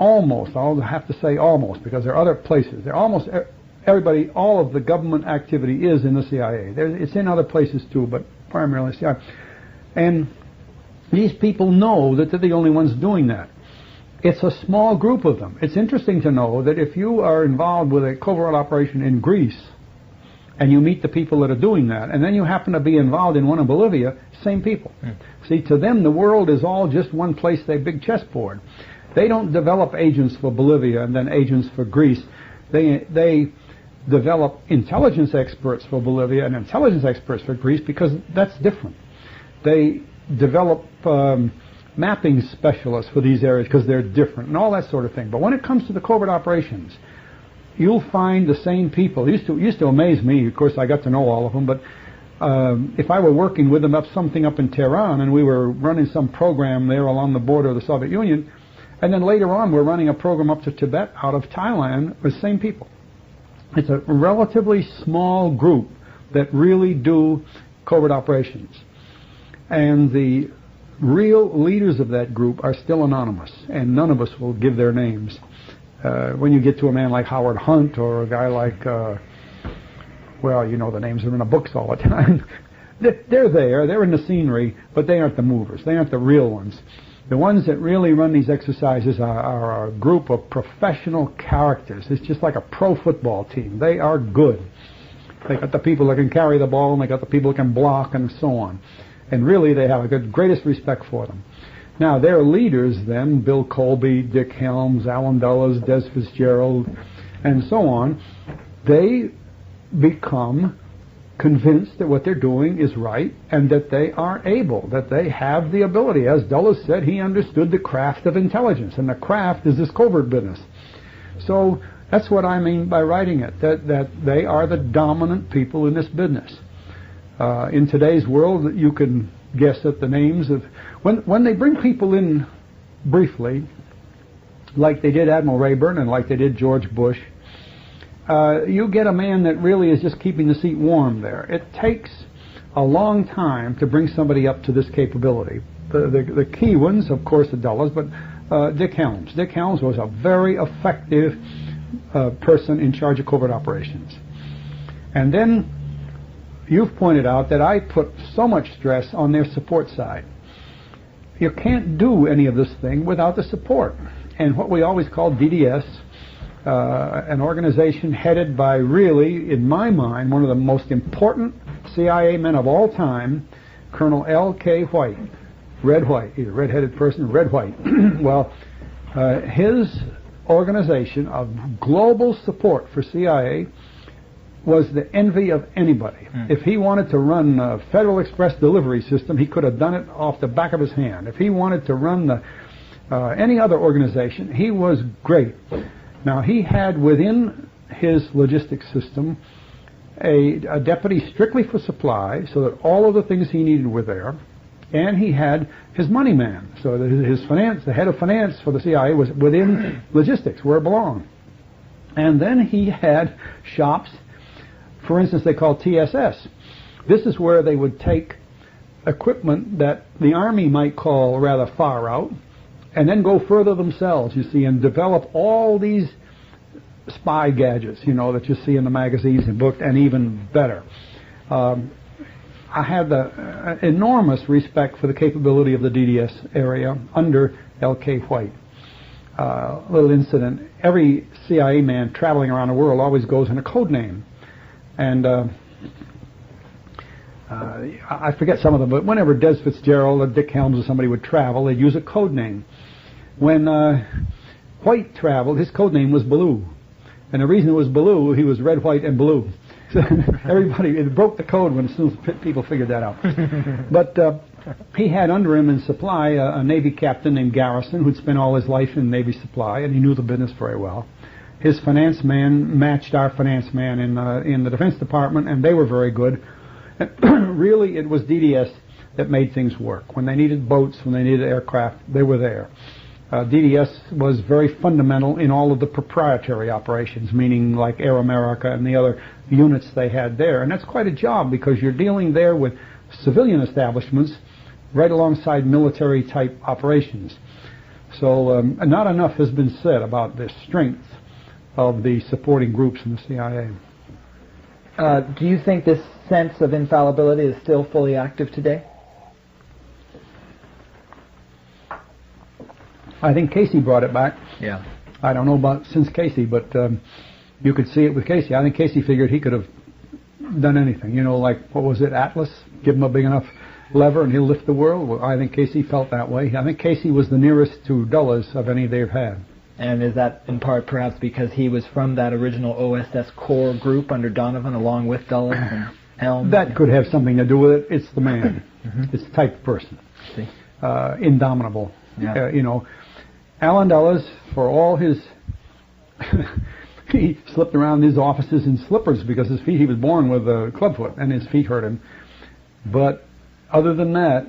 almost, I'll have to say almost, because there are other places. There almost everybody, all of the government activity is in the CIA. It's in other places too, but primarily CIA. And these people know that they're the only ones doing that. It's a small group of them. It's interesting to know that if you are involved with a covert operation in Greece, and you meet the people that are doing that, and then you happen to be involved in one in Bolivia, same people. See, to them, the world is all just one place, they big chessboard. They don't develop agents for Bolivia and then agents for Greece. They develop intelligence experts for Bolivia and intelligence experts for Greece because that's different. They develop mapping specialists for these areas because they're different and all that sort of thing. But when it comes to the covert operations, you'll find the same people. It used to amaze me. Of course, I got to know all of them, but if I were working with them up in Tehran and we were running some program there along the border of the Soviet Union, and then later on we're running a program up to Tibet out of Thailand with the same people. It's a relatively small group that really do covert operations. And the real leaders of that group are still anonymous, and none of us will give their names. When you get to a man like Howard Hunt or a guy like, well, you know the names are in the books all the time. They're there, they're in the scenery, but they aren't the movers. They aren't the real ones. The ones that really run these exercises are a group of professional characters. It's just like a pro football team. They are good. They got the people that can carry the ball, and they got the people that can block, and so on. And really, they have the greatest respect for them. Now, their leaders then, Bill Colby, Dick Helms, Alan Dulles, Des Fitzgerald, and so on, they become convinced that what they're doing is right and that they are able, that they have the ability. As Dulles said, he understood the craft of intelligence, and the craft is this covert business. So that's what I mean by writing it, that they are the dominant people in this business. In today's world, you can guess at the names of... When they bring people in briefly, like they did Admiral Rayburn and like they did George Bush, you get a man that really is just keeping the seat warm there. It takes a long time to bring somebody up to this capability. The key ones, of course, are Dulles, but Dick Helms. Dick Helms was a very effective person in charge of covert operations. And then you've pointed out that I put so much stress on their support side. You can't do any of this thing without the support. And what we always call DDS, an organization headed by really, in my mind, one of the most important CIA men of all time, Colonel L.K. White. Red White. He's a red-headed person, Red White. Well, his organization of global support for CIA was the envy of anybody. If he wanted to run a Federal Express delivery system, he could have done it off the back of his hand. If he wanted to run any other organization, he was great. Now, he had within his logistics system a deputy strictly for supply, so that all of the things he needed were there, and he had his money man, so that his finance, the head of finance for the CIA was within logistics, where it belonged. And then he had shops. For instance, they call TSS. This is where they would take equipment that the Army might call rather far out, and then go further themselves, you see, and develop all these spy gadgets, you know, that you see in the magazines and books, and even better. I had the enormous respect for the capability of the DDS area under L.K. White. Little incident, every CIA man traveling around the world always goes in a code name. And I forget some of them, but whenever Des Fitzgerald or Dick Helms or somebody would travel, they'd use a code name. When White traveled, his code name was Blue. And the reason it was Blue, he was red, white, and blue. So everybody, it broke the code when as soon as people figured that out. But he had under him in supply a Navy captain named Garrison, who'd spent all his life in Navy supply, and he knew the business very well. His finance man matched our finance man in the Defense Department, and they were very good. And really, it was DDS that made things work. When they needed boats, when they needed aircraft, they were there. DDS was very fundamental in all of the proprietary operations, meaning like Air America and the other units they had there. And that's quite a job, because you're dealing there with civilian establishments right alongside military-type operations. So not enough has been said about the strength of the supporting groups in the CIA. Do you think this sense of infallibility is still fully active today? I think Casey brought it back. Yeah. I don't know about since Casey, but you could see it with Casey. I think Casey figured he could have done anything. You know, like, what was it, Atlas? Give him a big enough lever and he'll lift the world. Well, I think Casey felt that way. I think Casey was the nearest to Dulles of any they've had. And is that in part perhaps because he was from that original OSS core group under Donovan along with Dulles and Helms? That could have something to do with it. It's the man. It's the type of person. See. Indomitable. Yeah. You know, Alan Dulles, for all his... he slipped around his offices in slippers because his feet, he was born with a clubfoot and his feet hurt him. But other than that,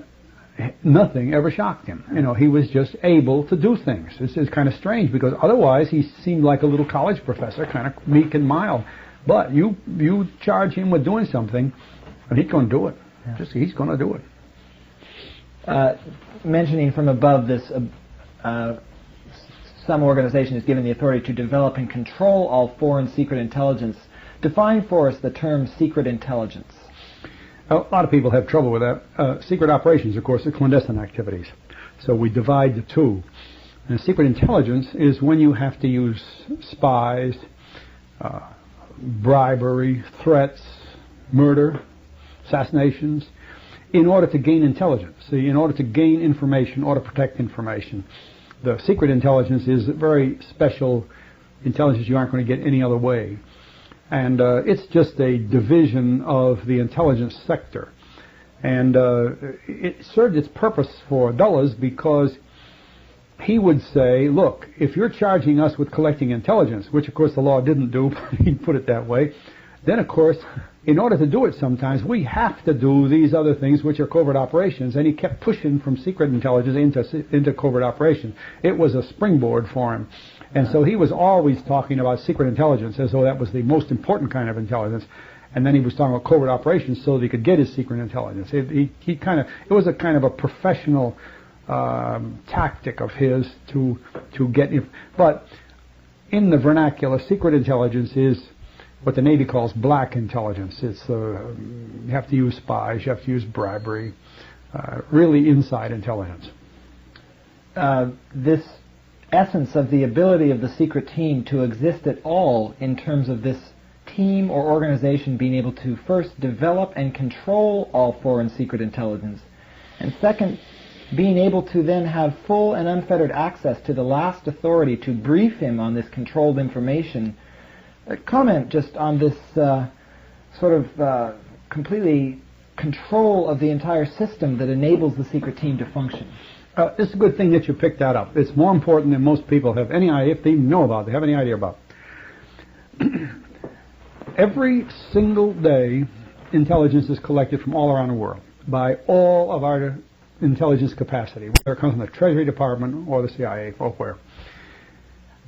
nothing ever shocked him. You know, he was just able to do things. This is kind of strange because otherwise he seemed like a little college professor, kind of meek and mild. But you charge him with doing something and he's going to do it. Yeah. Just he's going to do it. Mentioning from above this, some organization is given the authority to develop and control all foreign secret intelligence. Define for us the term secret intelligence. A lot of people have trouble with that. Secret operations, of course, are clandestine activities. So we divide the two. And secret intelligence is when you have to use spies, bribery, threats, murder, assassinations, in order to gain intelligence. See, in order to gain information or to protect information. The secret intelligence is very special intelligence you aren't going to get any other way. And it's just a division of the intelligence sector. And it served its purpose for Dulles because he would say, look, if you're charging us with collecting intelligence, which of course the law didn't do, but he'd put it that way, then of course, in order to do it sometimes, we have to do these other things which are covert operations. And he kept pushing from secret intelligence into covert operations. It was a springboard for him. And so he was always talking about secret intelligence as though that was the most important kind of intelligence. And then he was talking about covert operations so that he could get his secret intelligence. It was a kind of a professional tactic of his to get... But in the vernacular, secret intelligence is what the Navy calls black intelligence. It's you have to use spies, you have to use bribery, really inside intelligence. This essence of the ability of the secret team to exist at all in terms of this team or organization being able to first develop and control all foreign secret intelligence, and second, being able to then have full and unfettered access to the last authority to brief him on this controlled information. Comment just on this completely control of the entire system that enables the secret team to function. It's a good thing that you picked that up. It's more important than most people have any idea, if they even know about it, they have any idea about. Every single day, intelligence is collected from all around the world by all of our intelligence capacity, whether it comes from the Treasury Department or the CIA or where.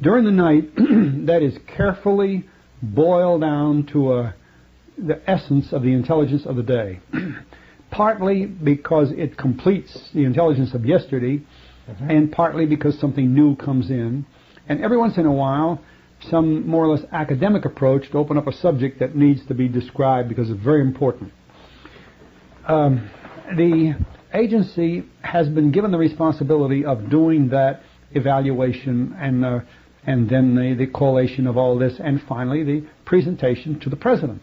During the night, that is carefully boiled down to the essence of the intelligence of the day. Partly because it completes the intelligence of yesterday, and partly because something new comes in. And every once in a while, some more or less academic approach to open up a subject that needs to be described because it's very important. The agency has been given the responsibility of doing that evaluation and then the collation of all this, and finally the presentation to the president.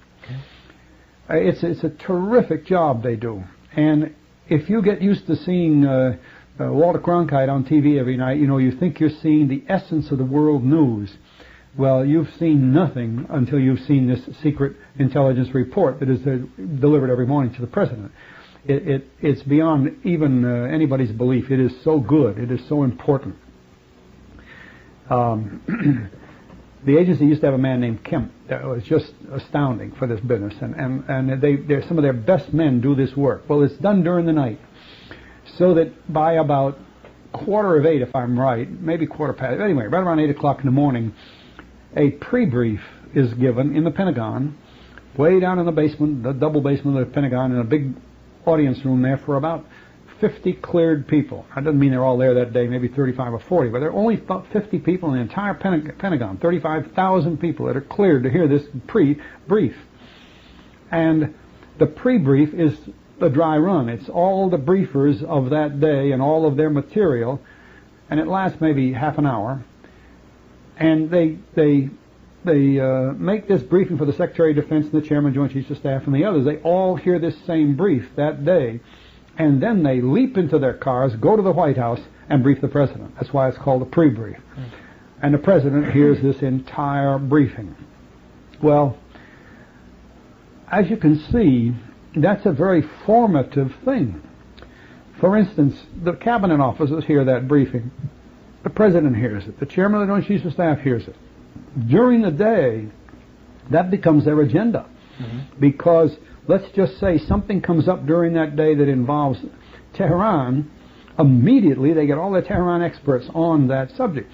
It's a terrific job they do. And if you get used to seeing Walter Cronkite on TV every night, you know, you think you're seeing the essence of the world news. Well, you've seen nothing until you've seen this secret intelligence report that is delivered every morning to the president. It's beyond even anybody's belief. It is so good. It is so important. The agency used to have a man named Kemp that was just astounding for this business, and some of their best men do this work. Well, it's done during the night, so that by about 7:45, if I'm right, maybe 7:15, anyway, right around 8 o'clock in the morning, a pre-brief is given in the Pentagon, way down in the basement, the double basement of the Pentagon, in a big audience room there for about 50 cleared people. That doesn't mean they're all there that day, maybe 35 or 40, but there are only about 50 people in the entire Pentagon, 35,000 people that are cleared to hear this pre-brief. And the pre-brief is the dry run. It's all the briefers of that day and all of their material, and it lasts maybe half an hour. And they make this briefing for the Secretary of Defense and the Chairman, Joint Chiefs of Staff, and the others. They all hear this same brief that day, and then they leap into their cars, go to the White House, and brief the President. That's why it's called a pre-brief. And the President hears this entire briefing. Well, as you can see, that's a very formative thing. For instance, the Cabinet officers hear that briefing. The President hears it. The Chairman of the Joint Chiefs of Staff hears it. During the day, that becomes their agenda. Because let's just say something comes up during that day that involves Tehran, immediately they get all the Tehran experts on that subject.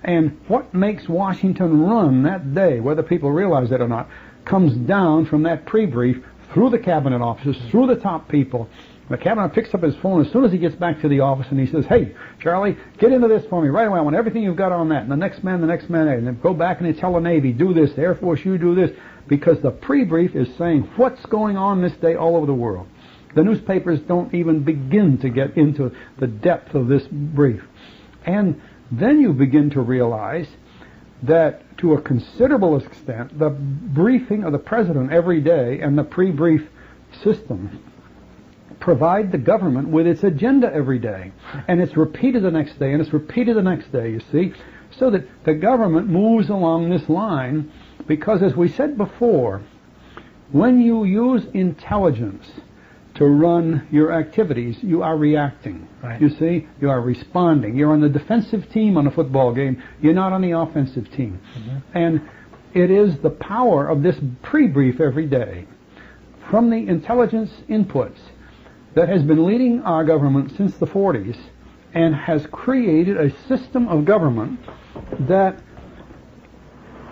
And what makes Washington run that day, whether people realize it or not, comes down from that pre-brief through the Cabinet officers, through the top people. The Cabinet picks up his phone as soon as he gets back to the office, and he says, "Hey, Charlie, get into this for me right away. I want everything you've got on that." And the next man, and then go back and they tell the Navy, "Do this, the Air Force, you do this," because the pre-brief is saying what's going on this day all over the world. The newspapers don't even begin to get into the depth of this brief. And then you begin to realize that to a considerable extent, the briefing of the President every day and the pre-brief system provide the government with its agenda every day. And it's repeated the next day, and it's repeated the next day, you see, so that the government moves along this line, because as we said before, when you use intelligence to run your activities, you are reacting. Right. You see, you are responding. You're on the defensive team on a football game. You're not on the offensive team. And it is the power of this pre-brief every day from the intelligence inputs that has been leading our government since the 40s and has created a system of government that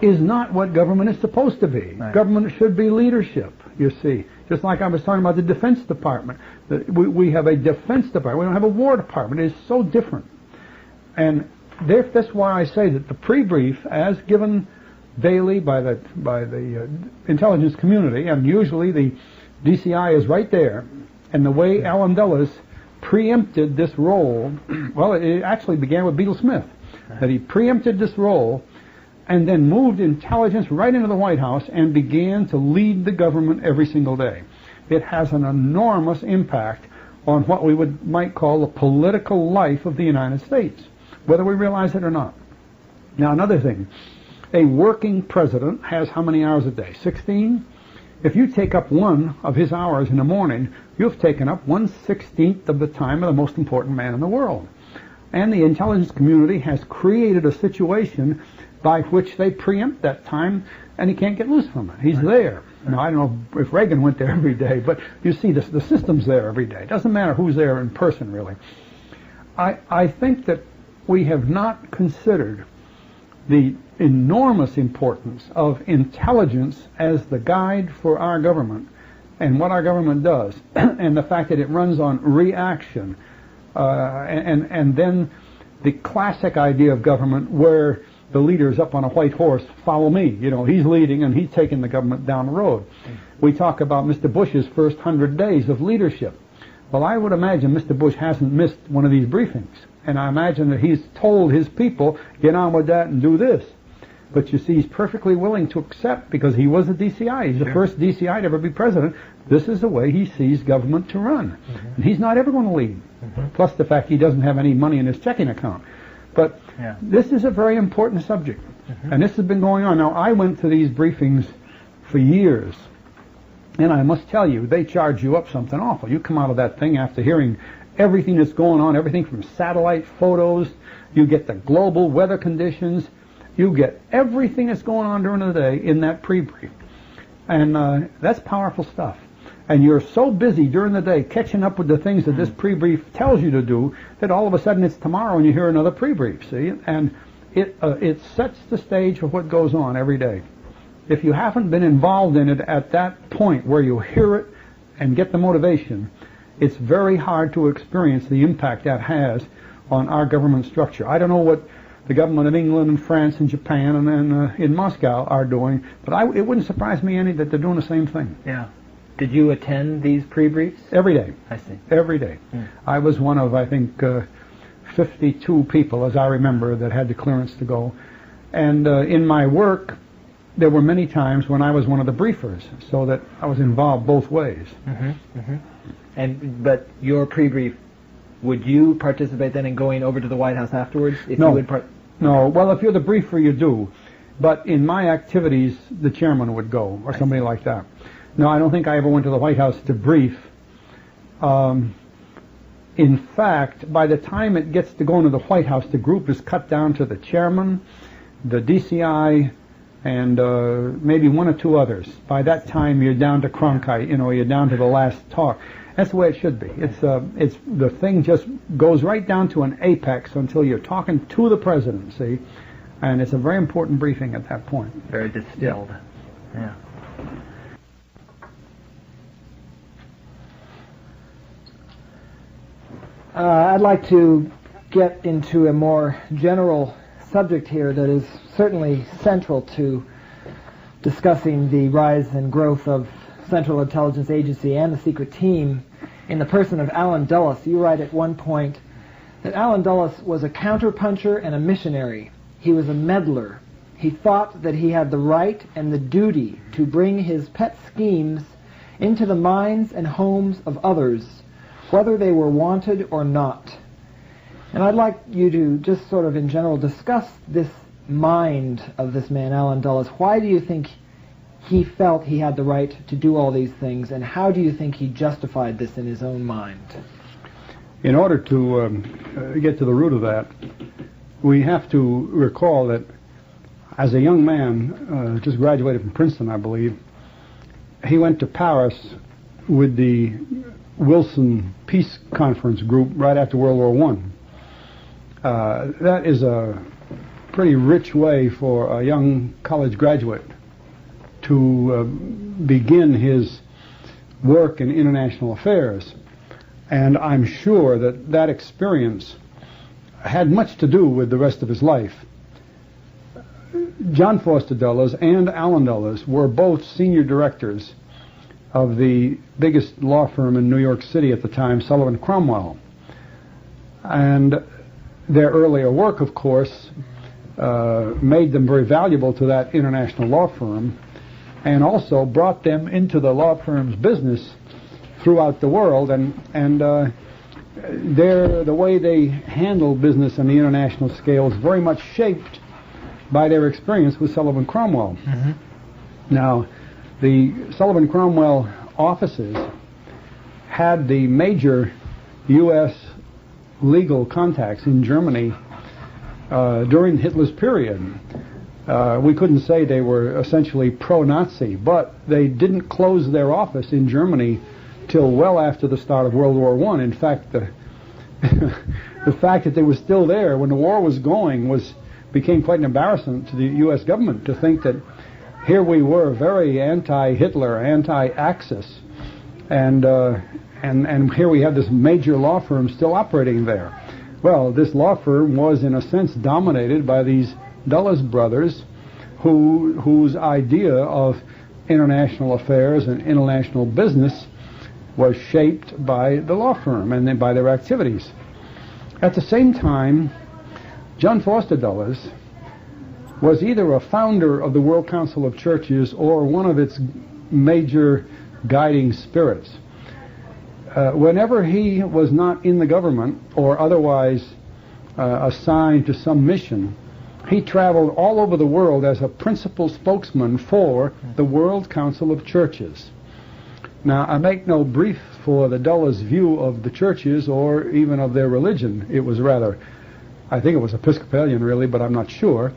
is not what government is supposed to be. Right. Government should be leadership, you see. Just like I was talking about the Defense Department. We have a Defense Department. We don't have a War Department. It is so different. And that's why I say that the pre-brief, as given daily by the intelligence community, and usually the DCI is right there, and the way Alan Dulles preempted this role, well, it actually began with Beadle Smith, that he preempted this role and then moved intelligence right into the White House and began to lead the government every single day. It has an enormous impact on what we might call the political life of the United States, whether we realize it or not. Now, another thing, a working president has how many hours a day? 16? If you take up one of his hours in the morning, you've taken up 1/16 of the time of the most important man in the world. And the intelligence community has created a situation by which they preempt that time, and he can't get loose from it. He's there. Now, I don't know if Reagan went there every day, but you see the system's there every day. It doesn't matter who's there in person, really. I think that we have not considered the enormous importance of intelligence as the guide for our government and what our government does, and the fact that it runs on reaction, and then the classic idea of government where the leader's up on a white horse, follow me. You know, he's leading and he's taking the government down the road. We talk about Mr. Bush's first 100 days of leadership. Well, I would imagine Mr. Bush hasn't missed one of these briefings. And I imagine that he's told his people, get on with that and do this. But you see, he's perfectly willing to accept, because he was a DCI. He's the first DCI to ever be president. This is the way he sees government to run. And he's not ever going to lead. Plus the fact he doesn't have any money in his checking account. But this is a very important subject. And this has been going on. Now, I went to these briefings for years. And I must tell you, they charge you up something awful. You come out of that thing after hearing everything that's going on, everything from satellite photos, you get the global weather conditions, you get everything that's going on during the day in that pre-brief. And that's powerful stuff. And you're so busy during the day catching up with the things that this pre-brief tells you to do that all of a sudden it's tomorrow and you hear another pre-brief, see? And it sets the stage for what goes on every day. If you haven't been involved in it at that point where you hear it and get the motivation, it's very hard to experience the impact that has on our government structure. I don't know what the government of England and France and Japan and then in Moscow are doing, but it wouldn't surprise me any that they're doing the same thing. Yeah. Did you attend these pre-briefs? Every day. I see. Every day. I was one of, I think, 52 people, as I remember, that had the clearance to go. And in my work, there were many times when I was one of the briefers, so that I was involved both ways. But your pre-brief, would you participate then in going over to the White House afterwards? No. No. Well, if you're the briefer, you do. But in my activities, the chairman would go, or somebody like that. No, I don't think I ever went to the White House to brief. In fact, by the time it gets to going to the White House, the group is cut down to the chairman, the DCI, and maybe one or two others. By that time, you're down to Cronkite. You're down to the last talk. That's the way it should be. It's the thing just goes right down to an apex until you're talking to the presidency, and it's a very important briefing at that point. Very distilled. Yeah. I'd like to get into a more general subject here that is certainly central to discussing the rise and growth of Central Intelligence Agency and the secret team in the person of Allen Dulles. You write at one point that Allen Dulles was a counterpuncher and a missionary. He was a meddler. He thought that he had the right and the duty to bring his pet schemes into the minds and homes of others, whether they were wanted or not. And I'd like you to just sort of in general discuss this mind of this man, Allen Dulles. Why do you think he felt he had the right to do all these things, and how do you think he justified this in his own mind? In order to get to the root of that, we have to recall that as a young man, just graduated from Princeton, I believe, he went to Paris with the Wilson Peace Conference group right after World War I. That is a pretty rich way for a young college graduate to begin his work in international affairs. And I'm sure that that experience had much to do with the rest of his life. John Foster Dulles and Allen Dulles were both senior directors of the biggest law firm in New York City at the time, Sullivan Cromwell. And their earlier work, of course, made them very valuable to that international law firm, and also brought them into the law firm's business throughout the world, and the way they handle business on the international scale is very much shaped by their experience with Sullivan Cromwell. Now, the Sullivan Cromwell offices had the major U.S. legal contacts in Germany during Hitler's period. We couldn't say they were essentially pro-Nazi, but they didn't close their office in Germany till well after the start of World War I. In fact, the fact that they were still there when the war was going became quite an embarrassment to the U.S. government, to think that here we were very anti-Hitler, anti-Axis, and here we have this major law firm still operating there. Well, this law firm was in a sense dominated by these Dulles brothers, whose idea of international affairs and international business was shaped by the law firm and then by their activities. At the same time, John Foster Dulles was either a founder of the World Council of Churches or one of its major guiding spirits. Whenever he was not in the government or otherwise assigned to some mission, he traveled all over the world as a principal spokesman for the World Council of Churches. Now, I make no brief for the Dulles view of the churches or even of their religion. It was rather, I think it was Episcopalian really, but I'm not sure.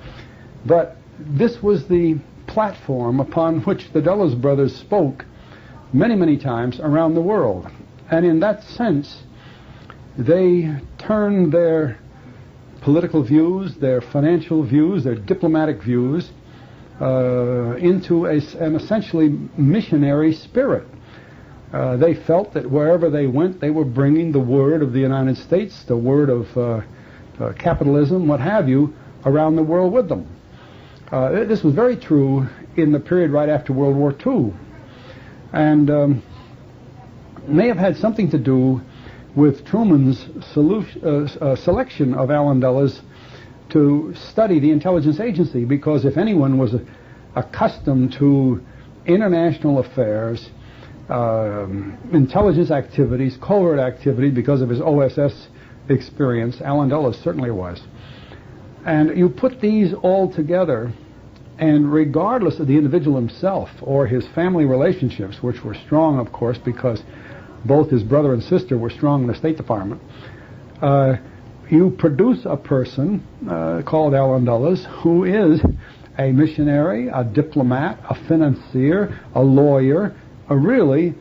But this was the platform upon which the Dulles brothers spoke many, many times around the world. And in that sense, they turned their political views, their financial views, their diplomatic views into an essentially missionary spirit. They felt that wherever they went, they were bringing the word of the United States, the word of capitalism, what have you, around the world with them. This was very true in the period right after World War II, and may have had something to do with Truman's selection of Allen Dulles to study the intelligence agency, because if anyone was accustomed to international affairs, intelligence activities, covert activity, because of his OSS experience, Allen Dulles certainly was. And you put these all together, and regardless of the individual himself or his family relationships, which were strong, of course, because both his brother and sister were strong in the State Department, you produce a person called Allen Dulles, who is a missionary, a diplomat, a financier, a lawyer, a really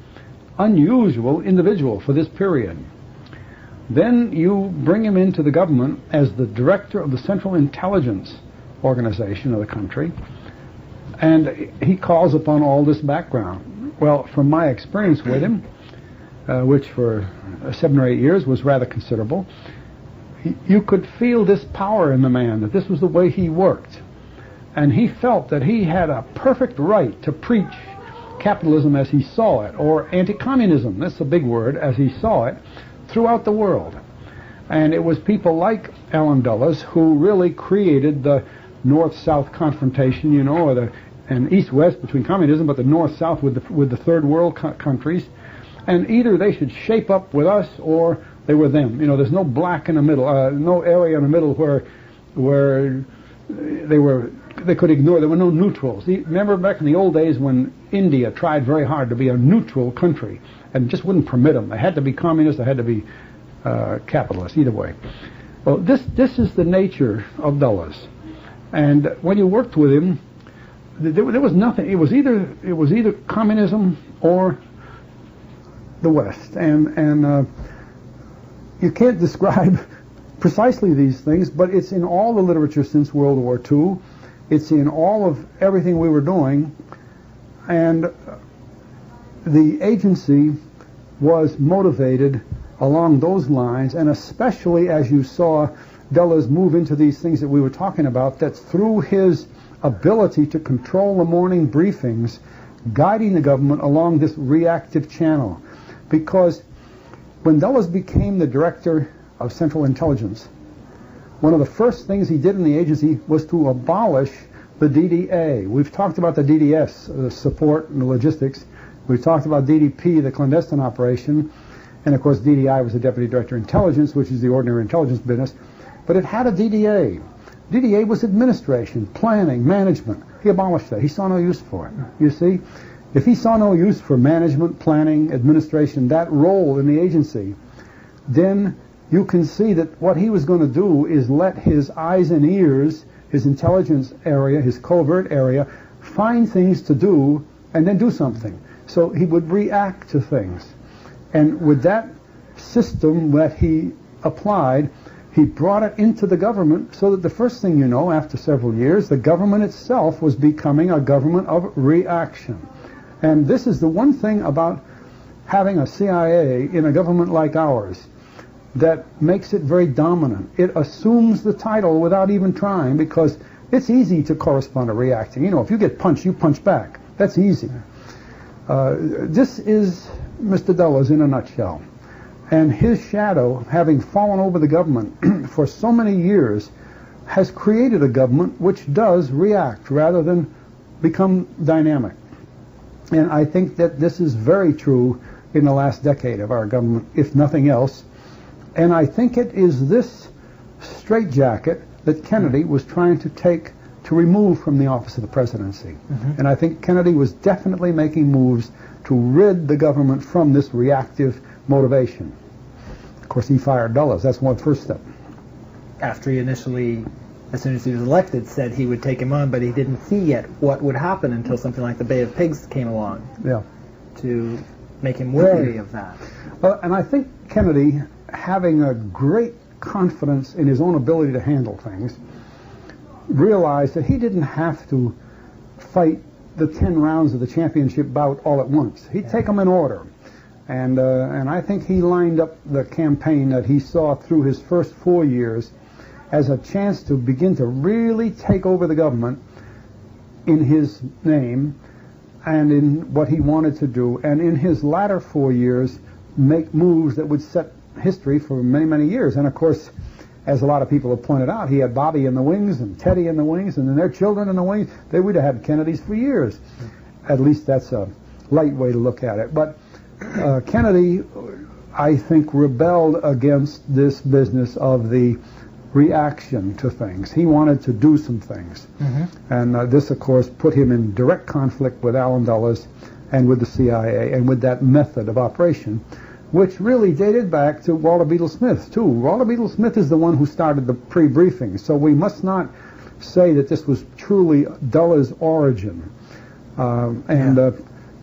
unusual individual for this period. Then you bring him into the government as the director of the Central Intelligence Organization of the country, and he calls upon all this background. Well, from my experience with him, which for 7 or 8 years was rather considerable, you could feel this power in the man, that this was the way he worked. And he felt that he had a perfect right to preach capitalism as he saw it, or anti-communism, that's a big word, as he saw it, throughout the world. And it was people like Allen Dulles who really created the North-South confrontation, you know, or and East-West between communism, but the North-South with the third world countries. And either they should shape up with us or they were them. You know, there's no black in the middle, no area in the middle where they could ignore. There were no neutrals. Remember back in the old days when India tried very hard to be a neutral country and just wouldn't permit them. They had to be communist, they had to be capitalist, either way. Well, this is the nature of Dulles. And when you worked with him, there was nothing. It was either communism or the West, and you can't describe precisely these things, but it's in all the literature since World War II. It's in all of everything we were doing, and the agency was motivated along those lines, and especially as you saw Dulles move into these things that we were talking about, that's through his ability to control the morning briefings, guiding the government along this reactive channel. Because when Dulles became the director of Central Intelligence, one of the first things he did in the agency was to abolish the DDA. We've talked about the DDS, the support and the logistics. We've talked about DDP, the clandestine operation. And of course DDI was the Deputy Director of Intelligence, which is the ordinary intelligence business. But it had a DDA. DDA was administration, planning, management. He abolished that. He saw no use for it. You see? If he saw no use for management, planning, administration, that role in the agency, then you can see that what he was going to do is let his eyes and ears, his intelligence area, his covert area, find things to do and then do something. So he would react to things. And with that system that he applied, he brought it into the government so that the first thing you know, after several years, the government itself was becoming a government of reaction. And this is the one thing about having a CIA in a government like ours that makes it very dominant. It assumes the title without even trying, because it's easy to correspond to reacting. You know, if you get punched, you punch back. That's easy. This is Mr. Dulles in a nutshell. And his shadow, having fallen over the government for so many years, has created a government which does react rather than become dynamic. And I think that this is very true in the last decade of our government, if nothing else. And I think it is this straitjacket that Kennedy was trying to remove from the office of the presidency. Mm-hmm. And I think Kennedy was definitely making moves to rid the government from this reactive motivation. Of course, he fired Dulles. That's one first step. After he initially, as soon as he was elected, said he would take him on, but he didn't see yet what would happen until something like the Bay of Pigs came along. Yeah. To make him wary of that. Well, and I think Kennedy, having a great confidence in his own ability to handle things, realized that he didn't have to fight the 10 rounds of the championship bout all at once. He'd take them in order. And I think he lined up the campaign that he saw through his first 4 years as a chance to begin to really take over the government in his name and in what he wanted to do, and in his latter 4 years make moves that would set history for many, many years. And of course, as a lot of people have pointed out, he had Bobby in the wings and Teddy in the wings and then their children in the wings. They would have had Kennedys for years. At least that's a light way to look at it. But Kennedy, I think, rebelled against this business of the reaction to things. He wanted to do some things. And this, of course, put him in direct conflict with Allen Dulles and with the CIA and with that method of operation, which really dated back to Walter Beetle Smith, too. Walter Beetle Smith is the one who started the pre-briefing, so we must not say that this was truly Dulles' origin.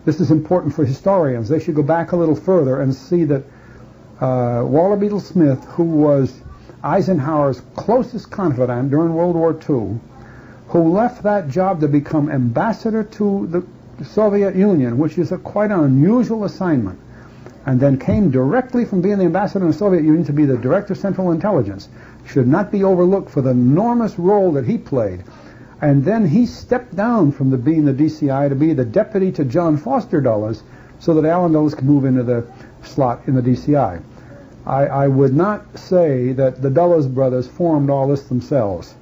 This is important for historians. They should go back a little further and see that Walter Beetle Smith, who was Eisenhower's closest confidant during World War II, who left that job to become ambassador to the Soviet Union, which is quite an unusual assignment, and then came directly from being the ambassador in the Soviet Union to be the director of Central Intelligence, should not be overlooked for the enormous role that he played. And then he stepped down from being the DCI to be the deputy to John Foster Dulles, so that Allen Dulles could move into the slot in the DCI. I would not say that the Dulles brothers formed all this themselves.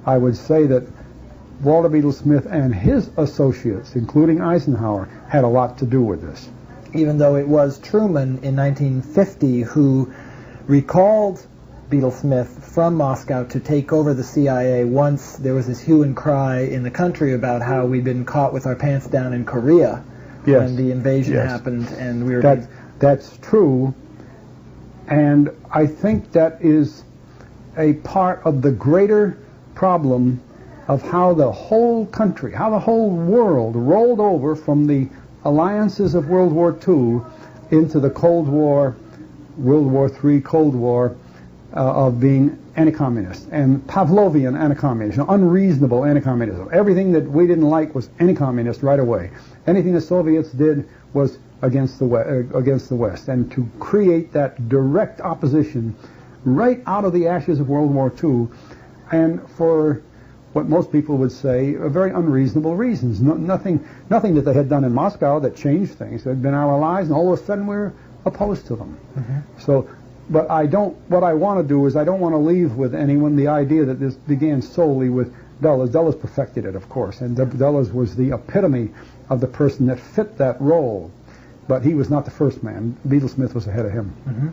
I would say that Walter Beetle Smith and his associates, including Eisenhower, had a lot to do with this. Even though it was Truman in 1950 who recalled Beetle Smith from Moscow to take over the CIA once there was this hue and cry in the country about how we'd been caught with our pants down in Korea when the invasion happened, and we were... That's true, and I think that is a part of the greater problem of how the whole country, how the whole world rolled over from the alliances of World War II into the Cold War, World War III, Cold War, of being anti-communist, and Pavlovian anti-communism, unreasonable anti-communism. Everything that we didn't like was anti-communist right away. Anything the Soviets did was against the West, and to create that direct opposition right out of the ashes of World War II, and for what most people would say are very unreasonable reasons. Nothing that they had done in Moscow that changed things. They'd been our allies, and all of a sudden we're opposed to them. So, but what I want to do is I don't want to leave with anyone the idea that this began solely with Dulles. Dulles perfected it, of course, and Dulles was the epitome of the person that fit that role. But he was not the first man. Beetle Smith was ahead of him.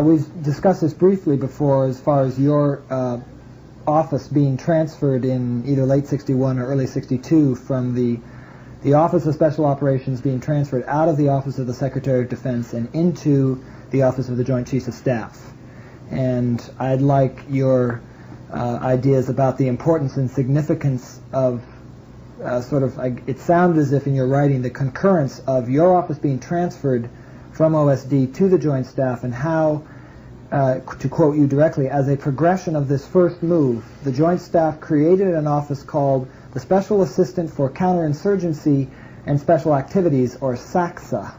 We've discussed this briefly before as far as your office being transferred in either late 61 or early 62 from the Office of Special Operations being transferred out of the Office of the Secretary of Defense and into the Office of the Joint Chiefs of Staff. And I'd like your ideas about the importance and significance of it sounded as if in your writing the concurrence of your office being transferred from OSD to the Joint Staff, and how, to quote you directly, as a progression of this first move, the Joint Staff created an office called the Special Assistant for Counterinsurgency and Special Activities, or SACSA.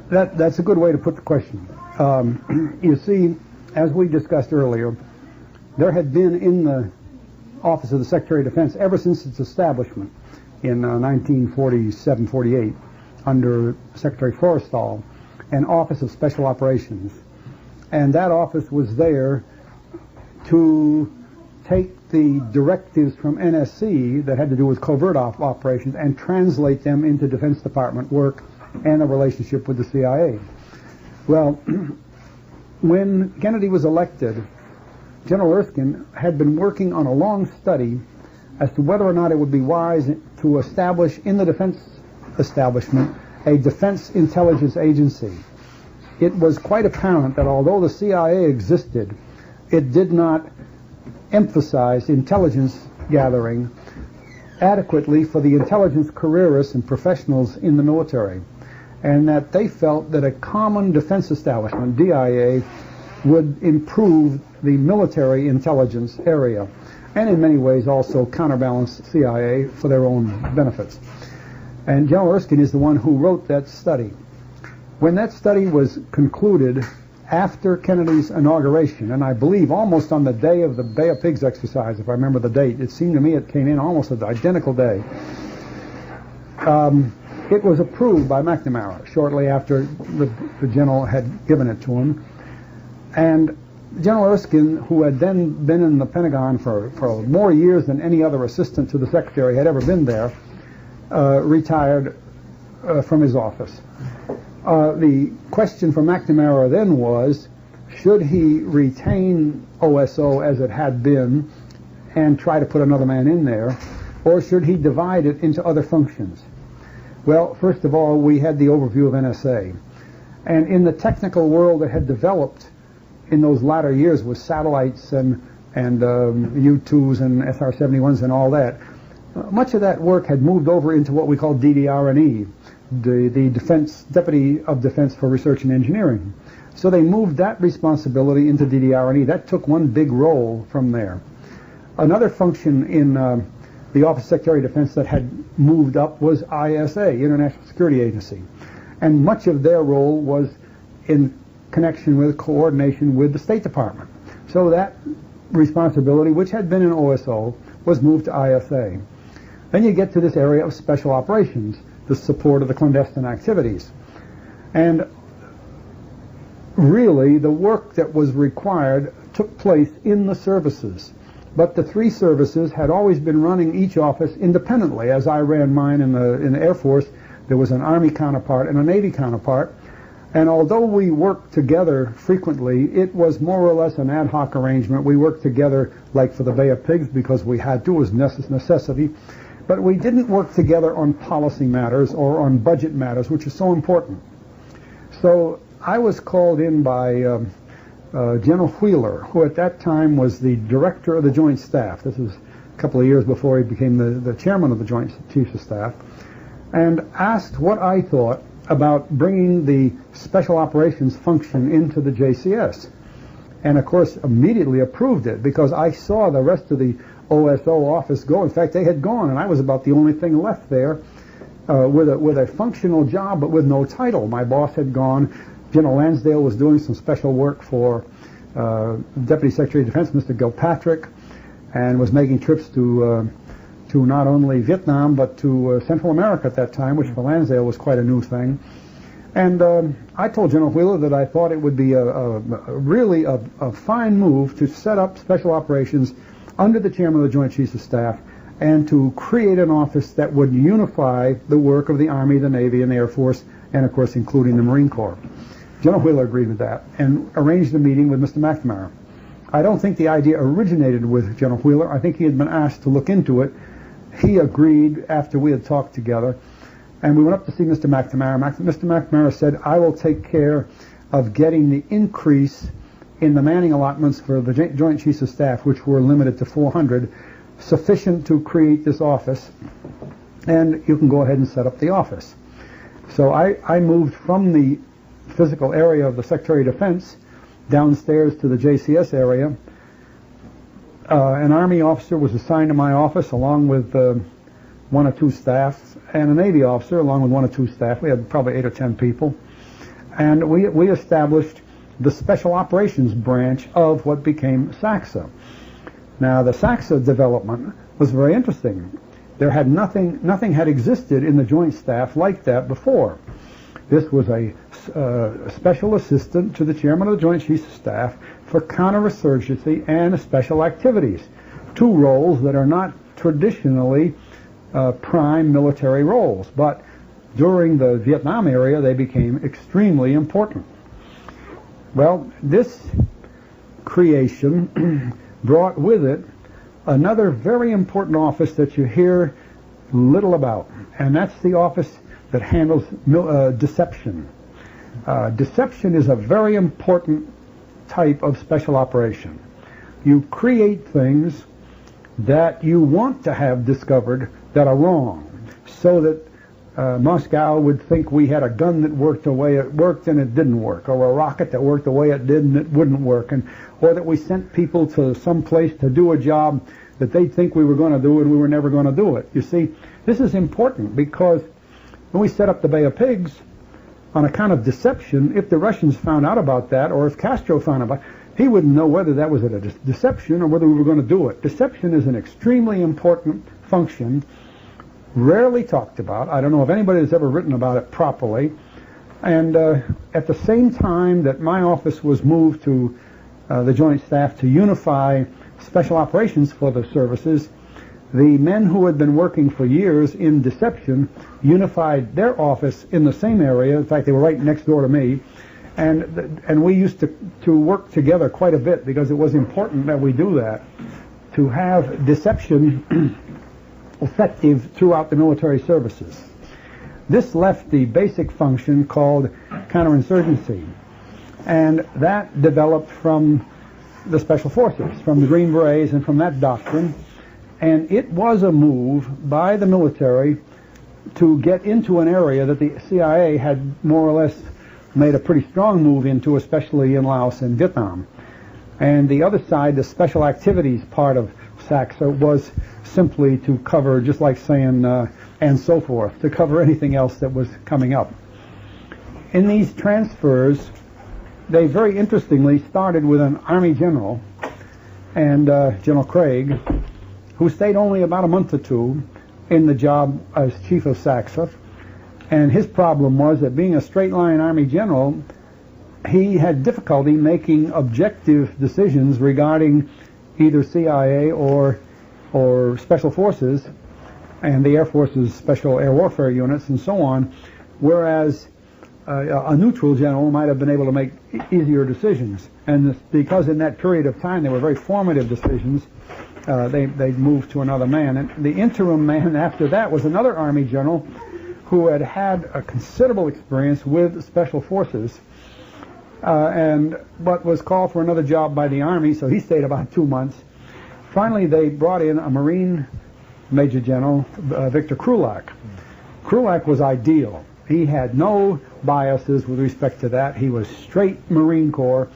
That's a good way to put the question. You see, as we discussed earlier, there had been in the Office of the Secretary of Defense, ever since its establishment in 1947-48, under Secretary Forrestal, an Office of Special Operations. And that office was there to take the directives from NSC that had to do with covert operations and translate them into Defense Department work and a relationship with the CIA. Well, when Kennedy was elected, General Erskine had been working on a long study as to whether or not it would be wise to establish in the defense establishment a defense intelligence agency. It was quite apparent that although the CIA existed, it did not emphasize intelligence gathering adequately for the intelligence careerists and professionals in the military, and that they felt that a common defense establishment, DIA, would improve the military intelligence area, and in many ways also counterbalance CIA for their own benefits. And General Erskine is the one who wrote that study. When that study was concluded after Kennedy's inauguration, and I believe almost on the day of the Bay of Pigs exercise, if I remember the date, it seemed to me it came in almost at the identical day, it was approved by McNamara shortly after the general had given it to him. And General Erskine, who had then been in the Pentagon for more years than any other assistant to the secretary had ever been there, retired from his office. The question for McNamara then was, should he retain OSO as it had been and try to put another man in there, or should he divide it into other functions? Well, first of all, we had the overview of NSA. And in the technical world that had developed in those latter years with satellites and U-2s and SR-71s and all that, much of that work had moved over into what we call DDR&E, the Deputy of Defense for Research and Engineering. So they moved that responsibility into DDR&E. That took one big role from there. Another function in the Office of Secretary of Defense that had moved up was ISA, International Security Agency. And much of their role was in connection with coordination with the State Department. So that responsibility, which had been in OSO, was moved to ISA. Then you get to this area of special operations, the support of the clandestine activities. And really, the work that was required took place in the services. But the three services had always been running each office independently. As I ran mine in the Air Force, there was an Army counterpart and a Navy counterpart. And although we worked together frequently, it was more or less an ad hoc arrangement. We worked together like for the Bay of Pigs because we had to, it was necessity. But we didn't work together on policy matters or on budget matters, which is so important. So I was called in by General Wheeler, who at that time was the director of the Joint Staff. This is a couple of years before he became the chairman of the Joint Chiefs of Staff, and asked what I thought about bringing the special operations function into the JCS. And of course immediately approved it because I saw the rest of the OSO office go. In fact, they had gone, and I was about the only thing left there with a functional job but with no title. My boss had gone. General Lansdale was doing some special work for Deputy Secretary of Defense, Mr. Gilpatrick, and was making trips to not only Vietnam but to Central America at that time, which for Lansdale was quite a new thing. And I told General Wheeler that I thought it would be really a fine move to set up special operations under the chairman of the Joint Chiefs of Staff and to create an office that would unify the work of the Army, the Navy, and the Air Force, and of course including the Marine Corps. General Wheeler agreed with that and arranged a meeting with Mr. McNamara. I don't think the idea originated with General Wheeler. I think he had been asked to look into it. He agreed after we had talked together, and we went up to see Mr. McNamara. Mr. McNamara said, I will take care of getting the increase in the manning allotments for the Joint Chiefs of Staff, which were limited to 400, sufficient to create this office, and you can go ahead and set up the office. So I moved from the physical area of the Secretary of Defense downstairs to the JCS area. An Army officer was assigned to my office along with one or two staff, and a Navy officer along with one or two staff. We had probably 8 or 10 people. And we established the Special Operations branch of what became SACSA. Now, the SACSA development was very interesting. There had nothing had existed in the Joint Staff like that before. This was a special assistant to the chairman of the Joint Chiefs of Staff for counterinsurgency and special activities, two roles that are not traditionally prime military roles, but during the Vietnam era they became extremely important. Well, this creation brought with it another very important office that you hear little about, and that's the office that handles deception. Deception is a very important type of special operation. You create things that you want to have discovered that are wrong, so that Moscow would think we had a gun that worked the way it worked and it didn't work, or a rocket that worked the way it did and it wouldn't work, or that we sent people to some place to do a job that they'd think we were going to do and we were never going to do it. You see, this is important because when we set up the Bay of Pigs, on account of deception, if the Russians found out about that, or if Castro found out about it, he wouldn't know whether that was a deception or whether we were going to do it. Deception is an extremely important function, rarely talked about. I don't know if anybody has ever written about it properly. And at the same time that my office was moved to the Joint Staff to unify special operations for the services, the men who had been working for years in deception unified their office in the same area. In fact, they were right next door to me. And we used to work together quite a bit because it was important that we do that, to have deception effective throughout the military services. This left the basic function called counterinsurgency, and that developed from the Special Forces, from the Green Berets, and from that doctrine. And it was a move by the military to get into an area that the CIA had more or less made a pretty strong move into, especially in Laos and Vietnam. And the other side, the special activities part of SACSA, was simply to cover, just like saying, and so forth, to cover anything else that was coming up. In these transfers, they very interestingly started with an Army general, and General Craig, who stayed only about a month or two in the job as chief of SACSA. And his problem was that, being a straight-line Army general, he had difficulty making objective decisions regarding either CIA or Special Forces and the Air Force's Special Air Warfare units and so on, whereas a neutral general might have been able to make easier decisions. And because in that period of time they were very formative decisions, they moved to another man. And the interim man after that was another Army general who had had a considerable experience with Special Forces, but was called for another job by the Army, so he stayed about 2 months. Finally, they brought in a Marine Major General, Victor Krulak. Krulak was ideal. He had no biases with respect to that. He was straight Marine Corps,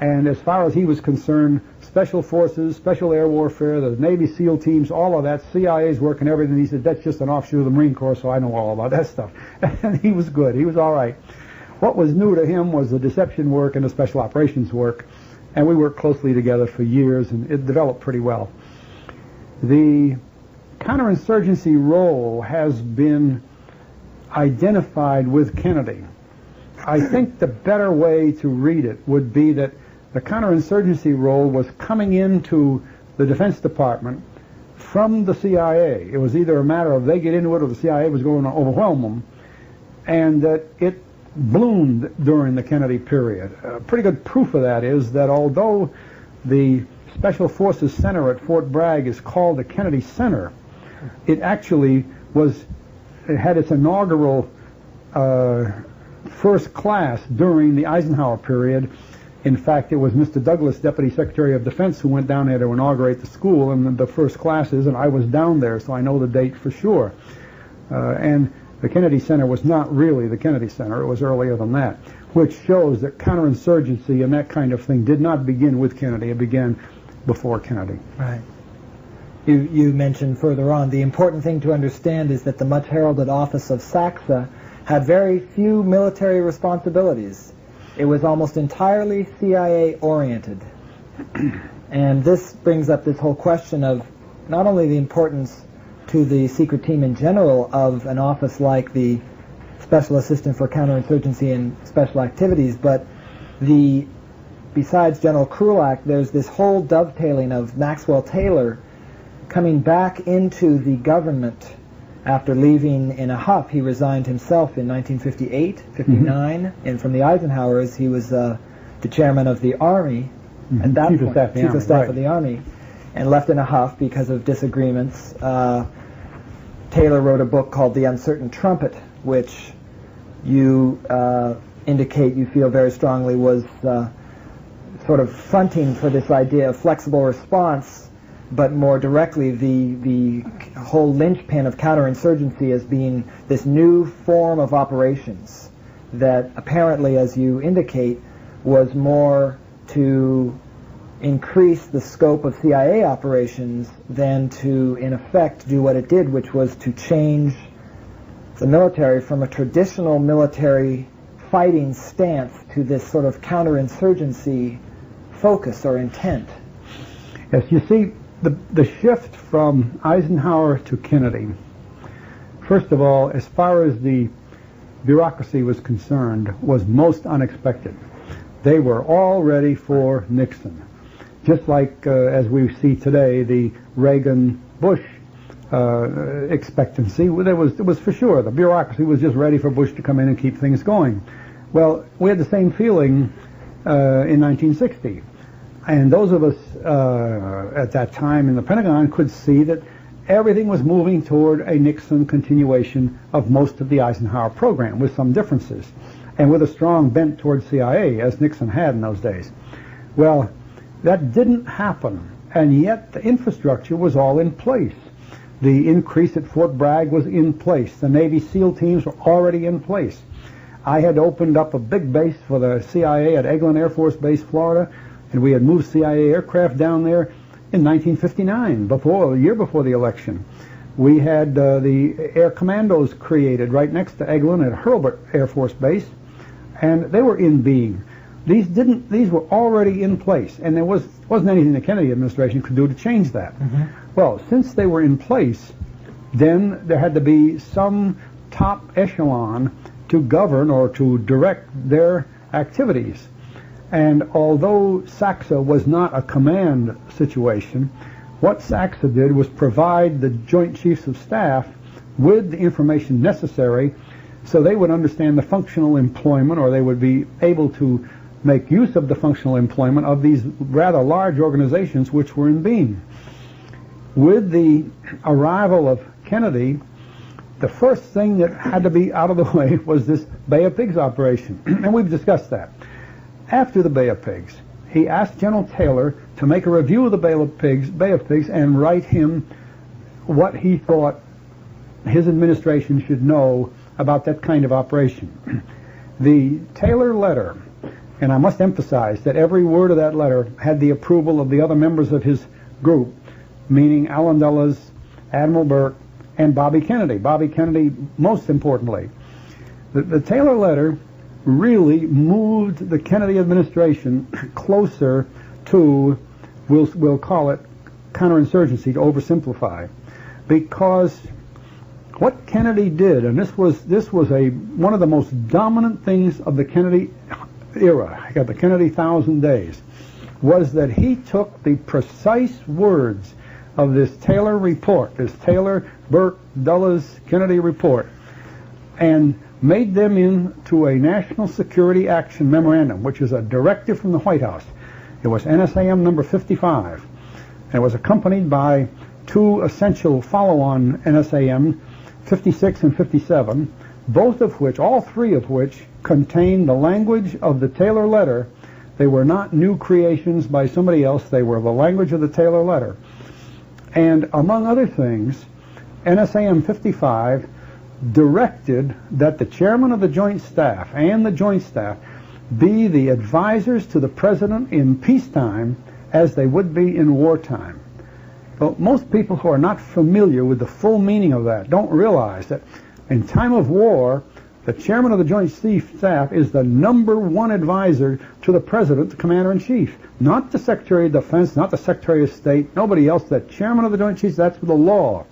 and as far as he was concerned, Special Forces, Special Air Warfare, the Navy SEAL teams, all of that, CIA's work and everything. He said, that's just an offshoot of the Marine Corps, so I know all about that stuff. And he was good. He was all right. What was new to him was the deception work and the special operations work, and we worked closely together for years, and it developed pretty well. The counterinsurgency role has been identified with Kennedy. I think the better way to read it would be that the counterinsurgency role was coming into the Defense Department from the CIA. It was either a matter of they get into it or the CIA was going to overwhelm them, and that it bloomed during the Kennedy period. Pretty good proof of that is that although the Special Forces Center at Fort Bragg is called the Kennedy Center, it actually had its inaugural first class during the Eisenhower period. In fact, it was Mr. Douglas, Deputy Secretary of Defense, who went down there to inaugurate the school and the first classes, and I was down there, so I know the date for sure. And the Kennedy Center was not really the Kennedy Center. It was earlier than that, which shows that counterinsurgency and that kind of thing did not begin with Kennedy. It began before Kennedy. Right. You mentioned further on, the important thing to understand is that the much heralded office of SACSA had very few military responsibilities. It was almost entirely CIA-oriented. And this brings up this whole question of not only the importance to the secret team in general of an office like the Special Assistant for Counterinsurgency and Special Activities, but besides General Krulak, there's this whole dovetailing of Maxwell Taylor coming back into the government after leaving in a huff. He resigned himself in 1958, 59, and from the Eisenhowers, he was the chairman of the Army at that point, Chief of Staff of the Army, and left in a huff because of disagreements. Taylor wrote a book called The Uncertain Trumpet, which you indicate you feel very strongly was sort of fronting for this idea of flexible response, but more directly the whole linchpin of counterinsurgency as being this new form of operations that apparently, as you indicate, was more to increase the scope of CIA operations than to, in effect, do what it did, which was to change the military from a traditional military fighting stance to this sort of counterinsurgency focus or intent. Yes, you see, the shift from Eisenhower to Kennedy, first of all, as far as the bureaucracy was concerned, was most unexpected. They were all ready for Nixon. Just like, as we see today, the Reagan-Bush expectancy, it was for sure. The bureaucracy was just ready for Bush to come in and keep things going. Well, we had the same feeling in 1960. And those of us at that time in the Pentagon could see that everything was moving toward a Nixon continuation of most of the Eisenhower program, with some differences, and with a strong bent toward CIA, as Nixon had in those days. Well, that didn't happen, and yet the infrastructure was all in place. The increase at Fort Bragg was in place. The Navy SEAL teams were already in place. I had opened up a big base for the CIA at Eglin Air Force Base, Florida, and we had moved CIA aircraft down there in 1959, a year before the election. We had the Air Commandos created right next to Eglin at Hurlburt Air Force Base, and they were in being. These were already in place, and there wasn't anything the Kennedy administration could do to change that. Mm-hmm. Well, since they were in place, then there had to be some top echelon to govern or to direct their activities. And although SACSA was not a command situation, what SACSA did was provide the Joint Chiefs of Staff with the information necessary so they would understand the functional employment, or they would be able to make use of the functional employment of these rather large organizations which were in being. With the arrival of Kennedy, the first thing that had to be out of the way was this Bay of Pigs operation, and we've discussed that. After the Bay of Pigs, he asked General Taylor to make a review of the Bay of Pigs, and write him what he thought his administration should know about that kind of operation. The Taylor letter, and I must emphasize that every word of that letter had the approval of the other members of his group, meaning Allen Dulles, Admiral Burke, and Bobby Kennedy. Bobby Kennedy, most importantly. The Taylor letter really moved the Kennedy administration closer to, we'll call it counterinsurgency, to oversimplify, because what Kennedy did, and this was one of the most dominant things of the Kennedy era, the Kennedy 1,000 days, was that he took the precise words of this Taylor report, this Taylor, Burke, Dulles, Kennedy report, and made them into a National Security Action Memorandum, which is a directive from the White House. It was NSAM number 55, and it was accompanied by two essential follow-on NSAM, 56 and 57, all three of which contained the language of the Taylor letter. They were not new creations by somebody else. They were the language of the Taylor letter. And among other things, NSAM 55 directed that the chairman of the Joint Staff and the Joint Staff be the advisors to the President in peacetime as they would be in wartime. Well, most people who are not familiar with the full meaning of that don't realize that in time of war, the chairman of the Joint Chiefs Staff is the #1 advisor to the President, the Commander-in-Chief. Not the Secretary of Defense, not the Secretary of State, nobody else. The chairman of the Joint Chiefs, that's the law.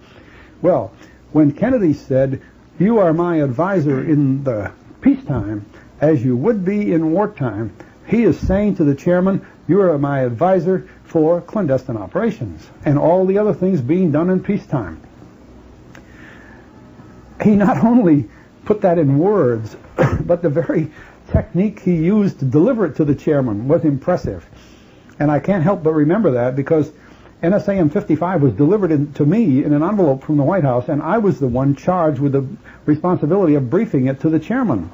Well, when Kennedy said, "You are my advisor in the peacetime as you would be in wartime," he is saying to the chairman, "You are my advisor for clandestine operations and all the other things being done in peacetime." He not only put that in words, but the very technique he used to deliver it to the chairman was impressive. And I can't help but remember that because NSAM 55 was delivered to me in an envelope from the White House, and I was the one charged with the responsibility of briefing it to the chairman.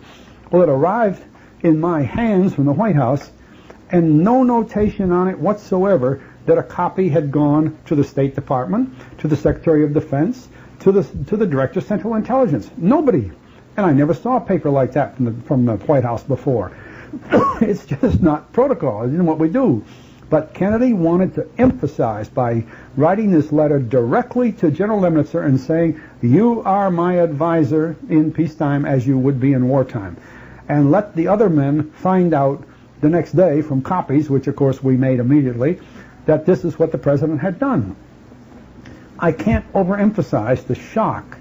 Well, it arrived in my hands from the White House, and no notation on it whatsoever that a copy had gone to the State Department, to the Secretary of Defense, to the Director of Central Intelligence. Nobody. And I never saw a paper like that from the White House before. It's just not protocol. It isn't what we do. But Kennedy wanted to emphasize by writing this letter directly to General Lemnitzer and saying, you are my advisor in peacetime as you would be in wartime. And let the other men find out the next day from copies, which of course we made immediately, that this is what the president had done. I can't overemphasize the shock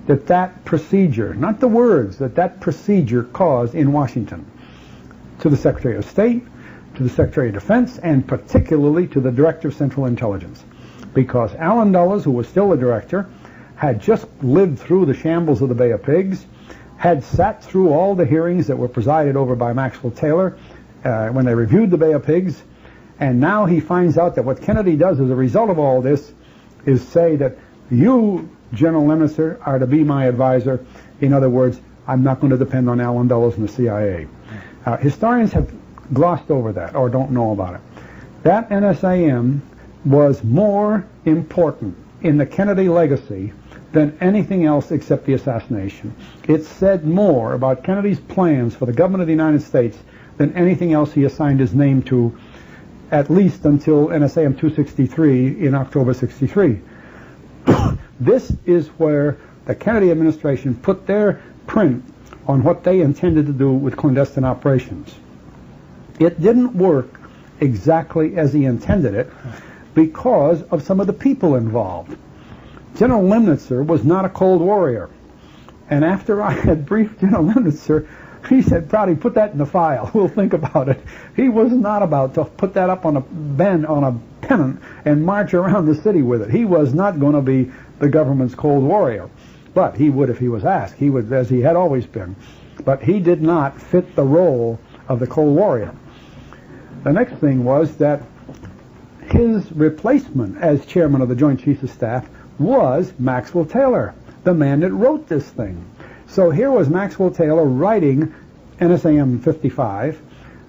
that that procedure, not the words, that procedure caused in Washington to the Secretary of State, to the Secretary of Defense, and particularly to the Director of Central Intelligence. Because Allen Dulles, who was still the director, had just lived through the shambles of the Bay of Pigs, had sat through all the hearings that were presided over by Maxwell Taylor when they reviewed the Bay of Pigs, and now he finds out that what Kennedy does as a result of all this is say that you, General Lemnitzer, are to be my advisor. In other words, I'm not going to depend on Allen Dulles and the CIA. Historians have glossed over that or don't know about it. That NSAM was more important in the Kennedy legacy than anything else except the assassination. It said more about Kennedy's plans for the government of the United States than anything else he assigned his name to, at least until NSAM 263 in October 63. This is where the Kennedy administration put their print on what they intended to do with clandestine operations. It didn't work exactly as he intended it because of some of the people involved. General Lemnitzer was not a cold warrior. And after I had briefed General Lemnitzer, he said, Prouty, put that in the file. We'll think about it. He was not about to put that up on a pennant and march around the city with it. He was not going to be the government's cold warrior. But he would if he was asked. He would, as he had always been. But he did not fit the role of the cold warrior. The next thing was that his replacement as chairman of the Joint Chiefs of Staff was Maxwell Taylor, the man that wrote this thing. So here was Maxwell Taylor writing NSAM 55,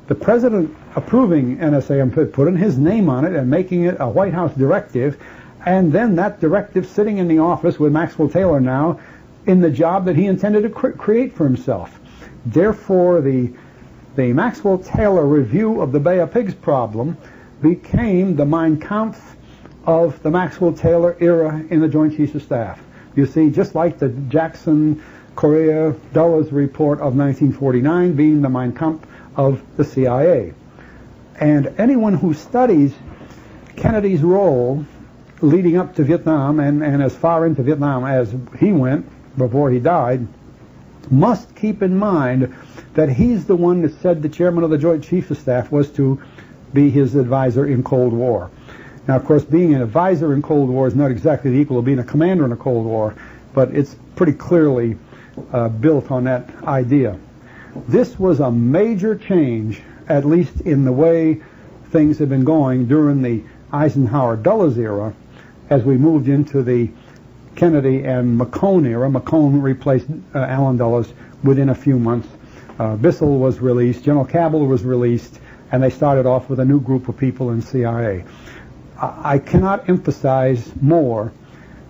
the president approving NSAM, putting his name on it and making it a White House directive, and then that directive sitting in the office with Maxwell Taylor now in the job that he intended to create for himself. Therefore, the Maxwell Taylor review of the Bay of Pigs problem became the Mein Kampf of the Maxwell Taylor era in the Joint Chiefs of Staff. You see, just like the Jackson, Correa, Dulles report of 1949 being the Mein Kampf of the CIA. And anyone who studies Kennedy's role leading up to Vietnam and as far into Vietnam as he went before he died must keep in mind that he's the one that said the chairman of the Joint Chiefs of Staff was to be his advisor in Cold War. Now, of course, being an advisor in Cold War is not exactly the equal of being a commander in a Cold War, but it's pretty clearly built on that idea. This was a major change, at least in the way things have been going during the Eisenhower-Dulles era, as we moved into the Kennedy and McCone era. McCone replaced Allen Dulles within a few months. Bissell was released, General Cabell was released, and they started off with a new group of people in CIA. I cannot emphasize more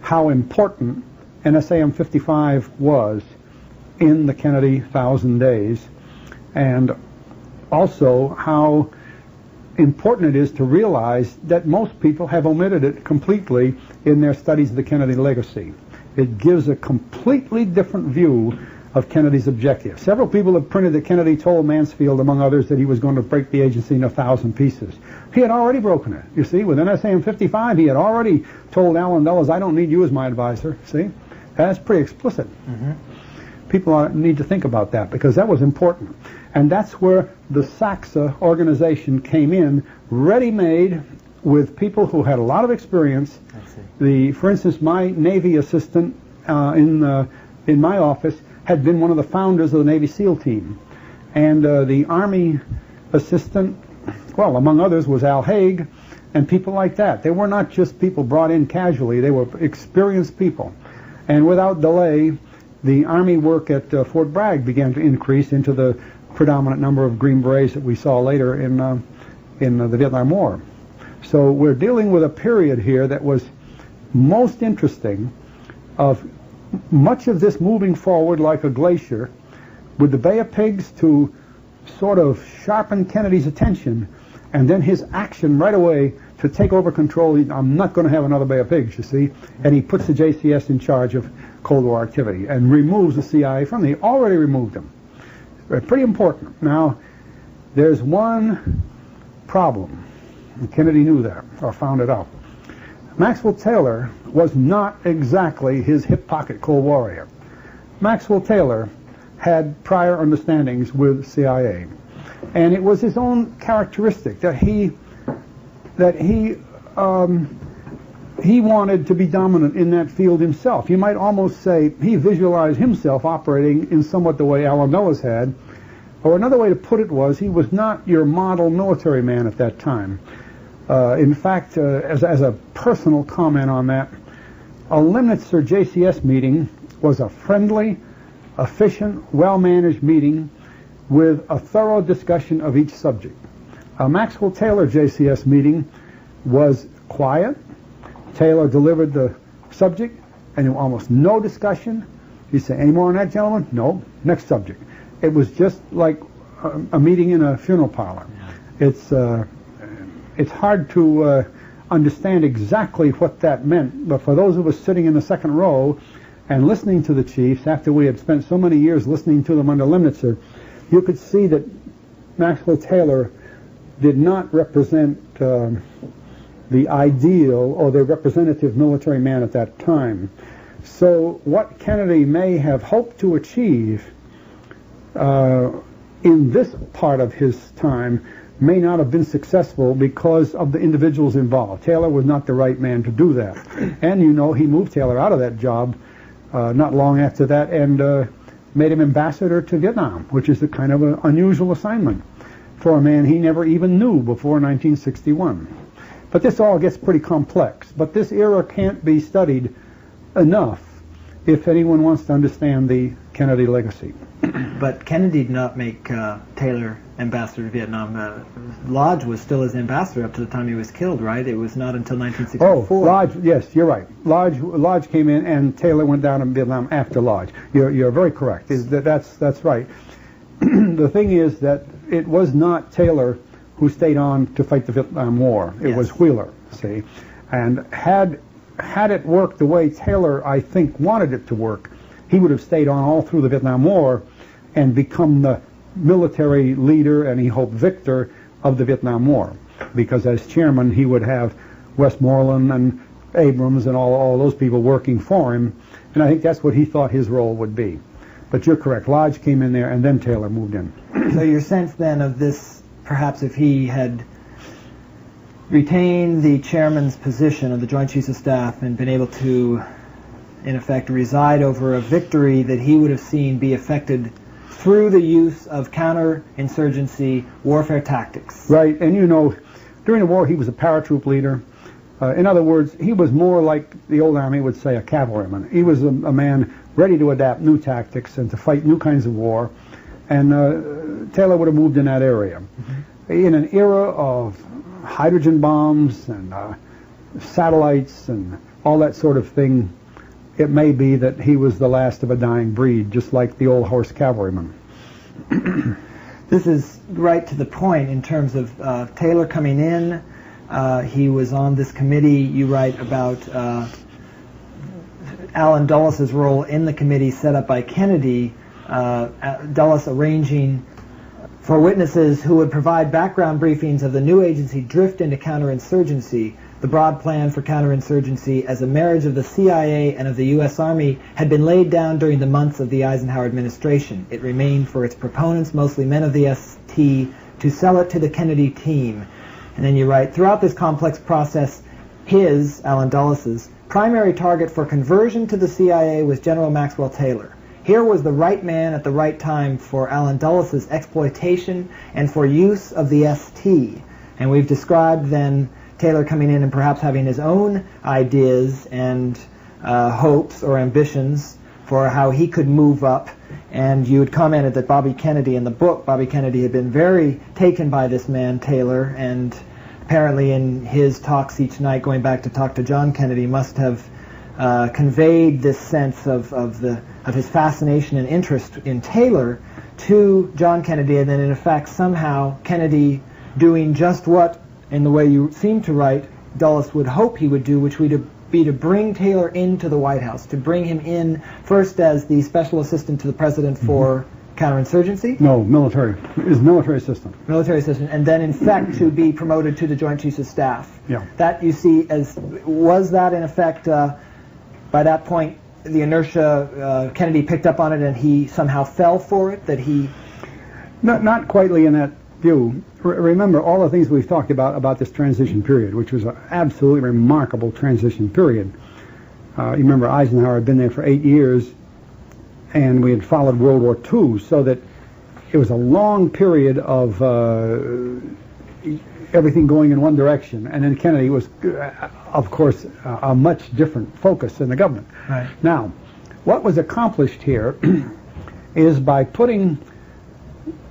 how important NSAM 55 was in the Kennedy 1,000 days, and also how important it is to realize that most people have omitted it completely in their studies of the Kennedy legacy. It gives a completely different view of Kennedy's objective. Several people have printed that Kennedy told Mansfield, among others, that he was going to break the agency in 1,000 pieces. He had already broken it. You see, with NSAM 55, he had already told Allen Dulles, I don't need you as my advisor. See? That's pretty explicit. Mm-hmm. People need to think about that because that was important. And that's where the SACSA organization came in, ready-made, with people who had a lot of experience. For instance, my Navy assistant in my office had been one of the founders of the Navy SEAL team. And the Army assistant, well, among others, was Al Haig, and people like that. They were not just people brought in casually. They were experienced people. And without delay, the Army work at Fort Bragg began to increase into the predominant number of Green Berets that we saw later in the Vietnam War. So we're dealing with a period here that was most interesting, of much of this moving forward like a glacier, with the Bay of Pigs to sort of sharpen Kennedy's attention, And then his action right away to take over control, I'm not going to have another Bay of Pigs, you see, and he puts the JCS in charge of Cold War activity and removes the CIA from them. He already removed them. Pretty important. Now, there's one problem. Kennedy knew that, or found it out. Maxwell Taylor was not exactly his hip pocket Cold Warrior. Maxwell Taylor had prior understandings with CIA, and it was his own characteristic that he wanted to be dominant in that field himself. You might almost say he visualized himself operating in somewhat the way Allen Dulles had, or another way to put it was he was not your model military man at that time. In fact, as a personal comment on that, a Lemnitzer JCS meeting was a friendly, efficient, well-managed meeting with a thorough discussion of each subject. A Maxwell Taylor JCS meeting was quiet. Taylor delivered the subject, and there was almost no discussion. He said, "Any more on that, gentlemen?" "No." Next subject. It was just like a meeting in a funeral parlor. It's hard to understand exactly what that meant, but for those of us sitting in the second row and listening to the chiefs, after we had spent so many years listening to them under Lemnitzer, you could see that Maxwell Taylor did not represent the ideal or the representative military man at that time. So what Kennedy may have hoped to achieve in this part of his time may not have been successful because of the individuals involved. Taylor was not the right man to do that. And you know, he moved Taylor out of that job not long after that and made him ambassador to Vietnam, which is a kind of an unusual assignment for a man he never even knew before 1961. But this all gets pretty complex. But this era can't be studied enough if anyone wants to understand the Kennedy legacy. But Kennedy did not make Taylor ambassador to Vietnam. Lodge was still his ambassador up to the time he was killed, right? It was not until 1964. Oh, Lodge, yes, you're right. Lodge came in and Taylor went down in Vietnam after Lodge. You're very correct. That's right. The thing is that it was not Taylor who stayed on to fight the Vietnam War. It was Wheeler, see? And had it worked the way Taylor, I think, wanted it to work, he would have stayed on all through the Vietnam War and become the military leader and he hoped victor of the Vietnam War. Because as chairman, he would have Westmoreland and Abrams and all those people working for him. And I think that's what he thought his role would be. But you're correct. Lodge came in there and then Taylor moved in. So your sense then of this, perhaps if he had retained the chairman's position of the Joint Chiefs of Staff and been able to, in effect, reside over a victory that he would have seen be effected through the use of counterinsurgency warfare tactics. Right, and you know, during the war he was a paratroop leader. In other words, he was more like the old Army would say a cavalryman. He was a man ready to adapt new tactics and to fight new kinds of war. And Taylor would have moved in that area. Mm-hmm. In an era of hydrogen bombs and satellites and all that sort of thing, it may be that he was the last of a dying breed, just like the old horse cavalryman. This is right to the point in terms of Taylor coming in. He was on this committee. You write about Allen Dulles' role in the committee set up by Kennedy, Dulles arranging for witnesses who would provide background briefings of the new agency drift into counterinsurgency. The broad plan for counterinsurgency as a marriage of the CIA and of the U.S. Army had been laid down during the months of the Eisenhower administration. It remained for its proponents, mostly men of the ST, to sell it to the Kennedy team. And then you write, throughout this complex process, his, Allen Dulles', primary target for conversion to the CIA was General Maxwell Taylor. Here was the right man at the right time for Allen Dulles' exploitation and for use of the ST. And we've described then Taylor coming in and perhaps having his own ideas and hopes or ambitions for how he could move up. And you had commented that Bobby Kennedy, in the book, Bobby Kennedy had been very taken by this man, Taylor, and apparently in his talks each night, going back to talk to John Kennedy, must have conveyed this sense of his fascination and interest in Taylor to John Kennedy, and then in effect somehow Kennedy doing just what, in the way you seem to write, Dulles would hope he would do, which would be to bring Taylor into the White House, to bring him in first as the special assistant to the president for counterinsurgency. No, military. His military assistant. Military assistant, and then in fact to be promoted to the Joint Chiefs of Staff. Yeah. That you see as, was that in effect, by that point, the inertia, Kennedy picked up on it and he somehow fell for it, that he... Not quietly in that view. Remember all the things we've talked about this transition period, which was an absolutely remarkable transition period. You remember Eisenhower had been there for 8 years, and we had followed World War II, so that it was a long period of everything going in one direction. And then Kennedy was, of course, a much different focus in the government. Right. Now, what was accomplished here is by putting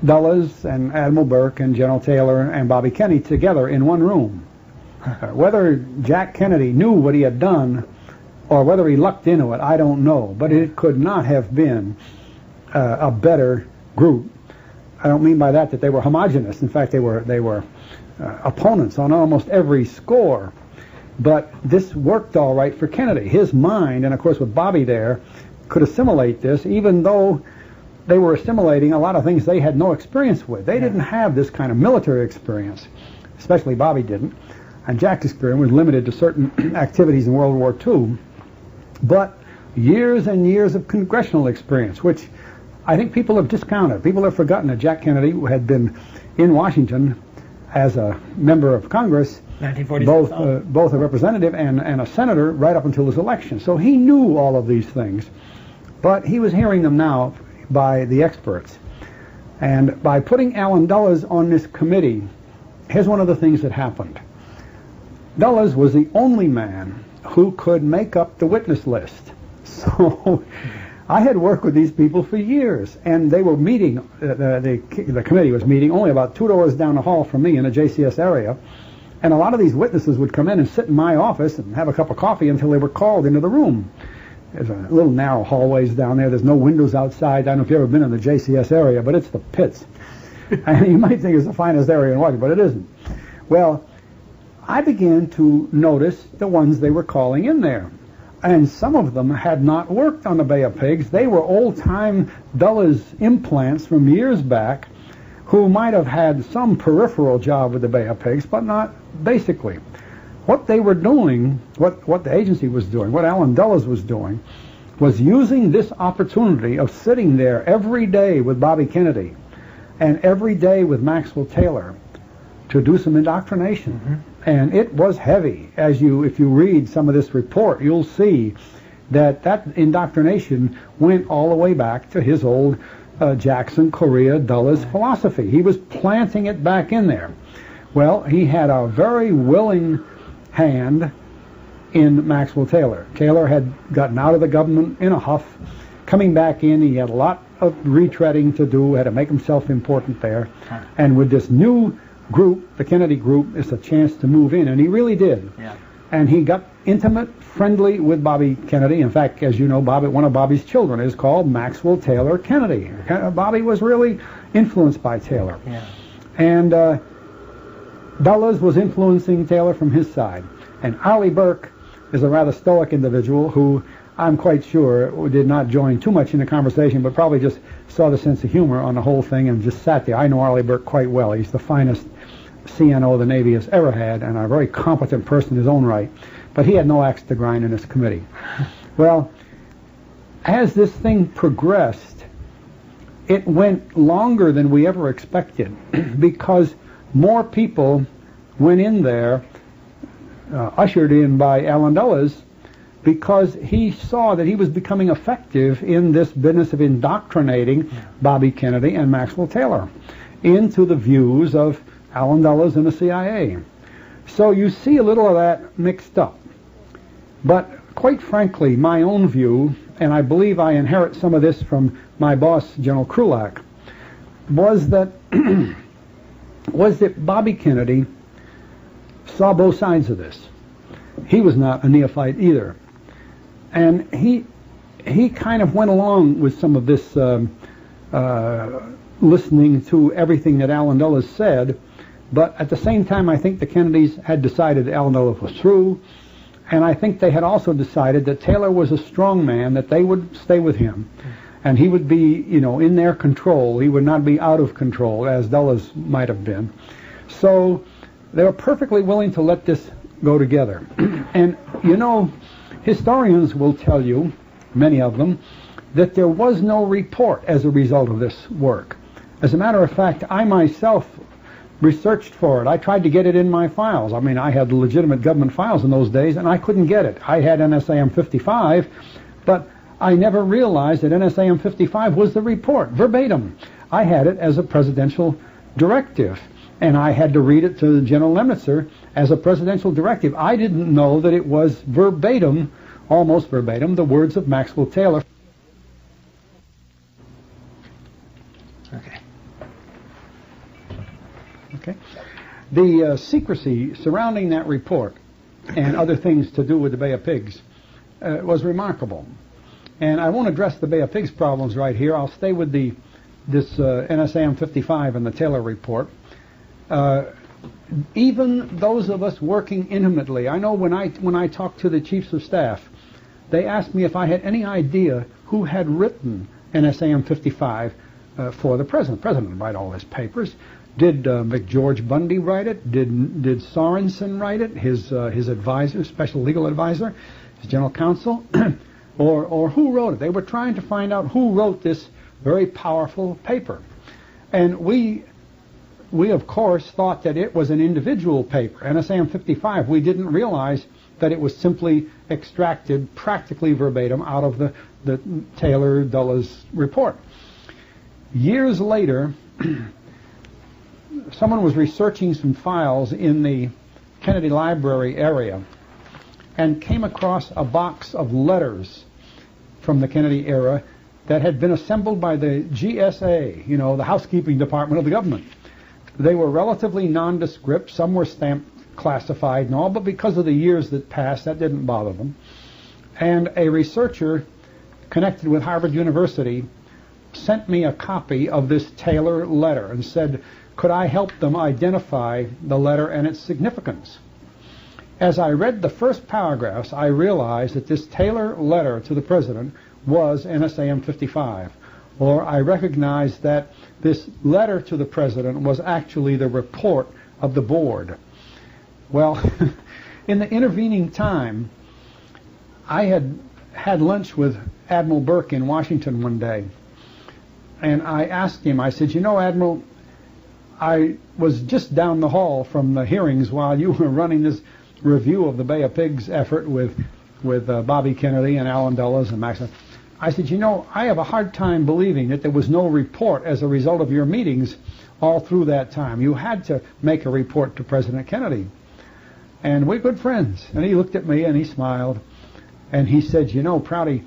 Dulles and Admiral Burke and General Taylor and Bobby Kennedy together in one room. Whether Jack Kennedy knew what he had done or whether he lucked into it, I don't know. But it could not have been a better group. I don't mean by that they were homogenous. In fact, they were opponents on almost every score. But this worked all right for Kennedy. His mind, and of course with Bobby there, could assimilate this, even though they were assimilating a lot of things they had no experience with. They didn't have this kind of military experience, especially Bobby didn't. And Jack's experience was limited to certain activities in World War II. But years and years of congressional experience, which I think people have discounted. People have forgotten that Jack Kennedy had been in Washington as a member of Congress, both a representative and a senator right up until his election. So he knew all of these things. But he was hearing them now by the experts. And by putting Allen Dulles on this committee, here's one of the things that happened. Dulles was the only man who could make up the witness list. So I had worked with these people for years, and they were meeting, the committee was meeting only about 2 doors down the hall from me in the JCS area, and a lot of these witnesses would come in and sit in my office and have a cup of coffee until they were called into the room. There's a little narrow hallways down there. There's no windows outside. I don't know if you've ever been in the JCS area, but it's the pits. And you might think it's the finest area in Washington, but it isn't. Well, I began to notice the ones they were calling in there. And some of them had not worked on the Bay of Pigs. They were old-time Dulles implants from years back who might have had some peripheral job with the Bay of Pigs, but not basically. What they were doing, what the agency was doing, what Allen Dulles was doing, was using this opportunity of sitting there every day with Bobby Kennedy and every day with Maxwell Taylor to do some indoctrination. Mm-hmm. And it was heavy. If you read some of this report, you'll see that indoctrination went all the way back to his old Jackson, Correa, Dulles philosophy. He was planting it back in there. Well, he had a very willing hand in Maxwell Taylor. Taylor had gotten out of the government in a huff. Coming back in, he had a lot of retreading to do, had to make himself important there. And with this new group, the Kennedy group, it's a chance to move in, and he really did. Yeah. And he got intimate, friendly with Bobby Kennedy. In fact, as you know, one of Bobby's children is called Maxwell Taylor Kennedy. Bobby was really influenced by Taylor. Yeah. And Dulles was influencing Taylor from his side. And Arleigh Burke is a rather stoic individual who I'm quite sure did not join too much in the conversation, but probably just saw the sense of humor on the whole thing and just sat there. I know Arleigh Burke quite well. He's the finest CNO the Navy has ever had, and a very competent person in his own right. But he had no axe to grind in this committee. Well, as this thing progressed, it went longer than we ever expected because more people went in there, ushered in by Allen Dulles, because he saw that he was becoming effective in this business of indoctrinating Bobby Kennedy and Maxwell Taylor into the views of Allen Dulles and the CIA. So you see a little of that mixed up. But quite frankly, my own view, and I believe I inherit some of this from my boss, General Krulak, was that Bobby Kennedy saw both sides of this. He was not a neophyte either. And he kind of went along with some of this listening to everything that Allen Dulles said, But at the same time, I think the Kennedys had decided Allen Dulles was through, and I think they had also decided that Taylor was a strong man, that they would stay with him, and he would be, in their control. He would not be out of control, as Dulles might have been. So they were perfectly willing to let this go together. And, historians will tell you, many of them, that there was no report as a result of this work. As a matter of fact, I myself researched for it. I tried to get it in my files. I mean, I had legitimate government files in those days, and I couldn't get it. I had NSAM 55, but I never realized that NSAM 55 was the report, verbatim. I had it as a presidential directive, and I had to read it to General Nemitzer as a presidential directive. I didn't know that it was verbatim, almost verbatim, the words of Maxwell Taylor. Okay. The secrecy surrounding that report and other things to do with the Bay of Pigs was remarkable. And I won't address the Bay of Pigs problems right here. I'll stay with this NSAM 55 and the Taylor report. Even those of us working intimately, I know when I talked to the chiefs of staff, they asked me if I had any idea who had written NSAM 55 for the president. The president would write all his papers. Did McGeorge Bundy write it? Did Sorensen write it? His advisor, special legal advisor, his general counsel, or who wrote it? They were trying to find out who wrote this very powerful paper, and we of course thought that it was an individual paper, NSAM 55. We didn't realize that it was simply extracted practically verbatim out of the Taylor-Dulles report. Years later, someone was researching some files in the Kennedy Library area and came across a box of letters from the Kennedy era that had been assembled by the GSA, the housekeeping department of the government. They were relatively nondescript. Some were stamped classified and all, but because of the years that passed, that didn't bother them. And a researcher connected with Harvard University sent me a copy of this Taylor letter and said, could I help them identify the letter and its significance? As I read the first paragraphs, I realized that this Taylor letter to the president was NSAM 55, or I recognized that this letter to the president was actually the report of the board. Well, in the intervening time, I had lunch with Admiral Burke in Washington one day, and I asked him, I said, Admiral, I was just down the hall from the hearings while you were running this review of the Bay of Pigs effort with Bobby Kennedy and Allen Dulles and Maxwell. I said, I have a hard time believing that there was no report as a result of your meetings all through that time. You had to make a report to President Kennedy. And we're good friends. And he looked at me and he smiled. And he said, Prouty,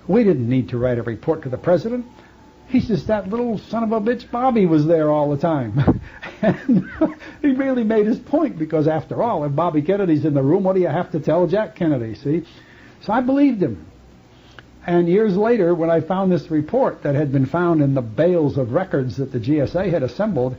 we didn't need to write a report to the president. He says, that little son of a bitch Bobby was there all the time. And he really made his point, because after all, if Bobby Kennedy's in the room, what do you have to tell Jack Kennedy, see? So I believed him. And years later, when I found this report that had been found in the bales of records that the GSA had assembled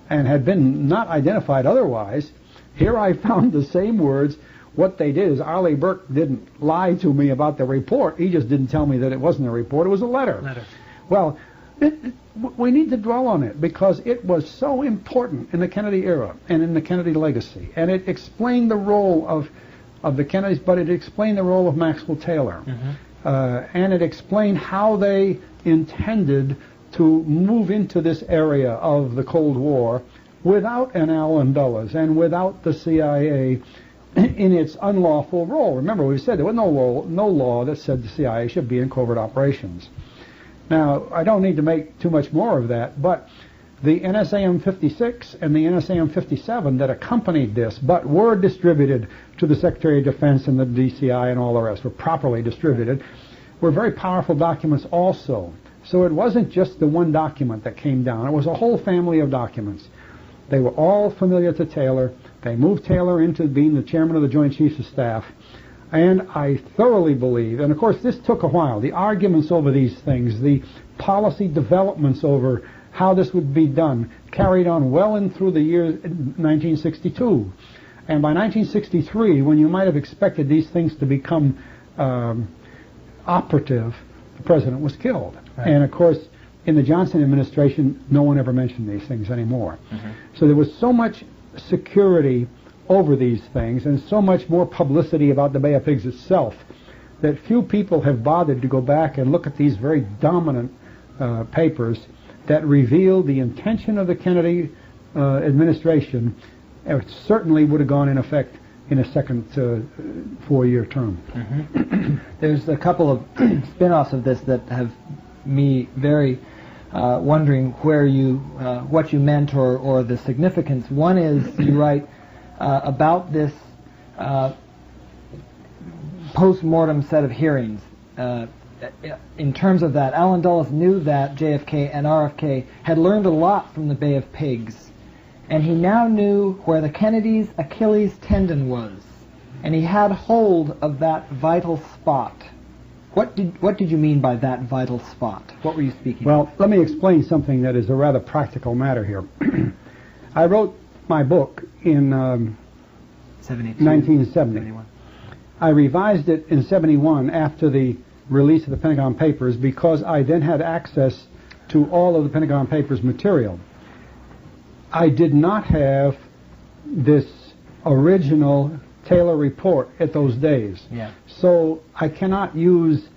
and had been not identified otherwise, here I found the same words. What they did is Arleigh Burke didn't lie to me about the report. He just didn't tell me that it wasn't a report. It was a letter. Well, we need to dwell on it because it was so important in the Kennedy era and in the Kennedy legacy. And it explained the role of the Kennedys, but it explained the role of Maxwell Taylor. Mm-hmm. And it explained how they intended to move into this area of the Cold War without an Allen Dulles and without the CIA in its unlawful role. Remember, we said there was no law that said the CIA should be in covert operations. Now, I don't need to make too much more of that, but the NSAM 56 and the NSAM 57 that accompanied this, but were distributed to the Secretary of Defense and the DCI and all the rest, were properly distributed, were very powerful documents also. So it wasn't just the one document that came down. It was a whole family of documents. They were all familiar to Taylor. They moved Taylor into being the chairman of the Joint Chiefs of Staff. And I thoroughly believe, and of course this took a while, the arguments over these things, the policy developments over how this would be done, carried on well in through the year 1962. And by 1963, when you might have expected these things to become operative, the president was killed. Right. And of course, in the Johnson administration, no one ever mentioned these things anymore. Mm-hmm. So there was so much security over these things and so much more publicity about the Bay of Pigs itself that few people have bothered to go back and look at these very dominant papers that reveal the intention of the Kennedy administration. It certainly would have gone in effect in a second 4-year term. Mm-hmm. There's a couple of spin-offs of this that have me very wondering where you, what you meant or the significance. One is you write about this post-mortem set of hearings. In terms of that, Allen Dulles knew that JFK and RFK had learned a lot from the Bay of Pigs, and he now knew where the Kennedys' Achilles tendon was, and he had hold of that vital spot. What did you mean by that vital spot? What were you speaking of? Well, let me explain something that is a rather practical matter here. I wrote my book in 1970. 71. I revised it in 71 after the release of the Pentagon Papers because I then had access to all of the Pentagon Papers material. I did not have this original Taylor report at those days. Yeah. So I cannot use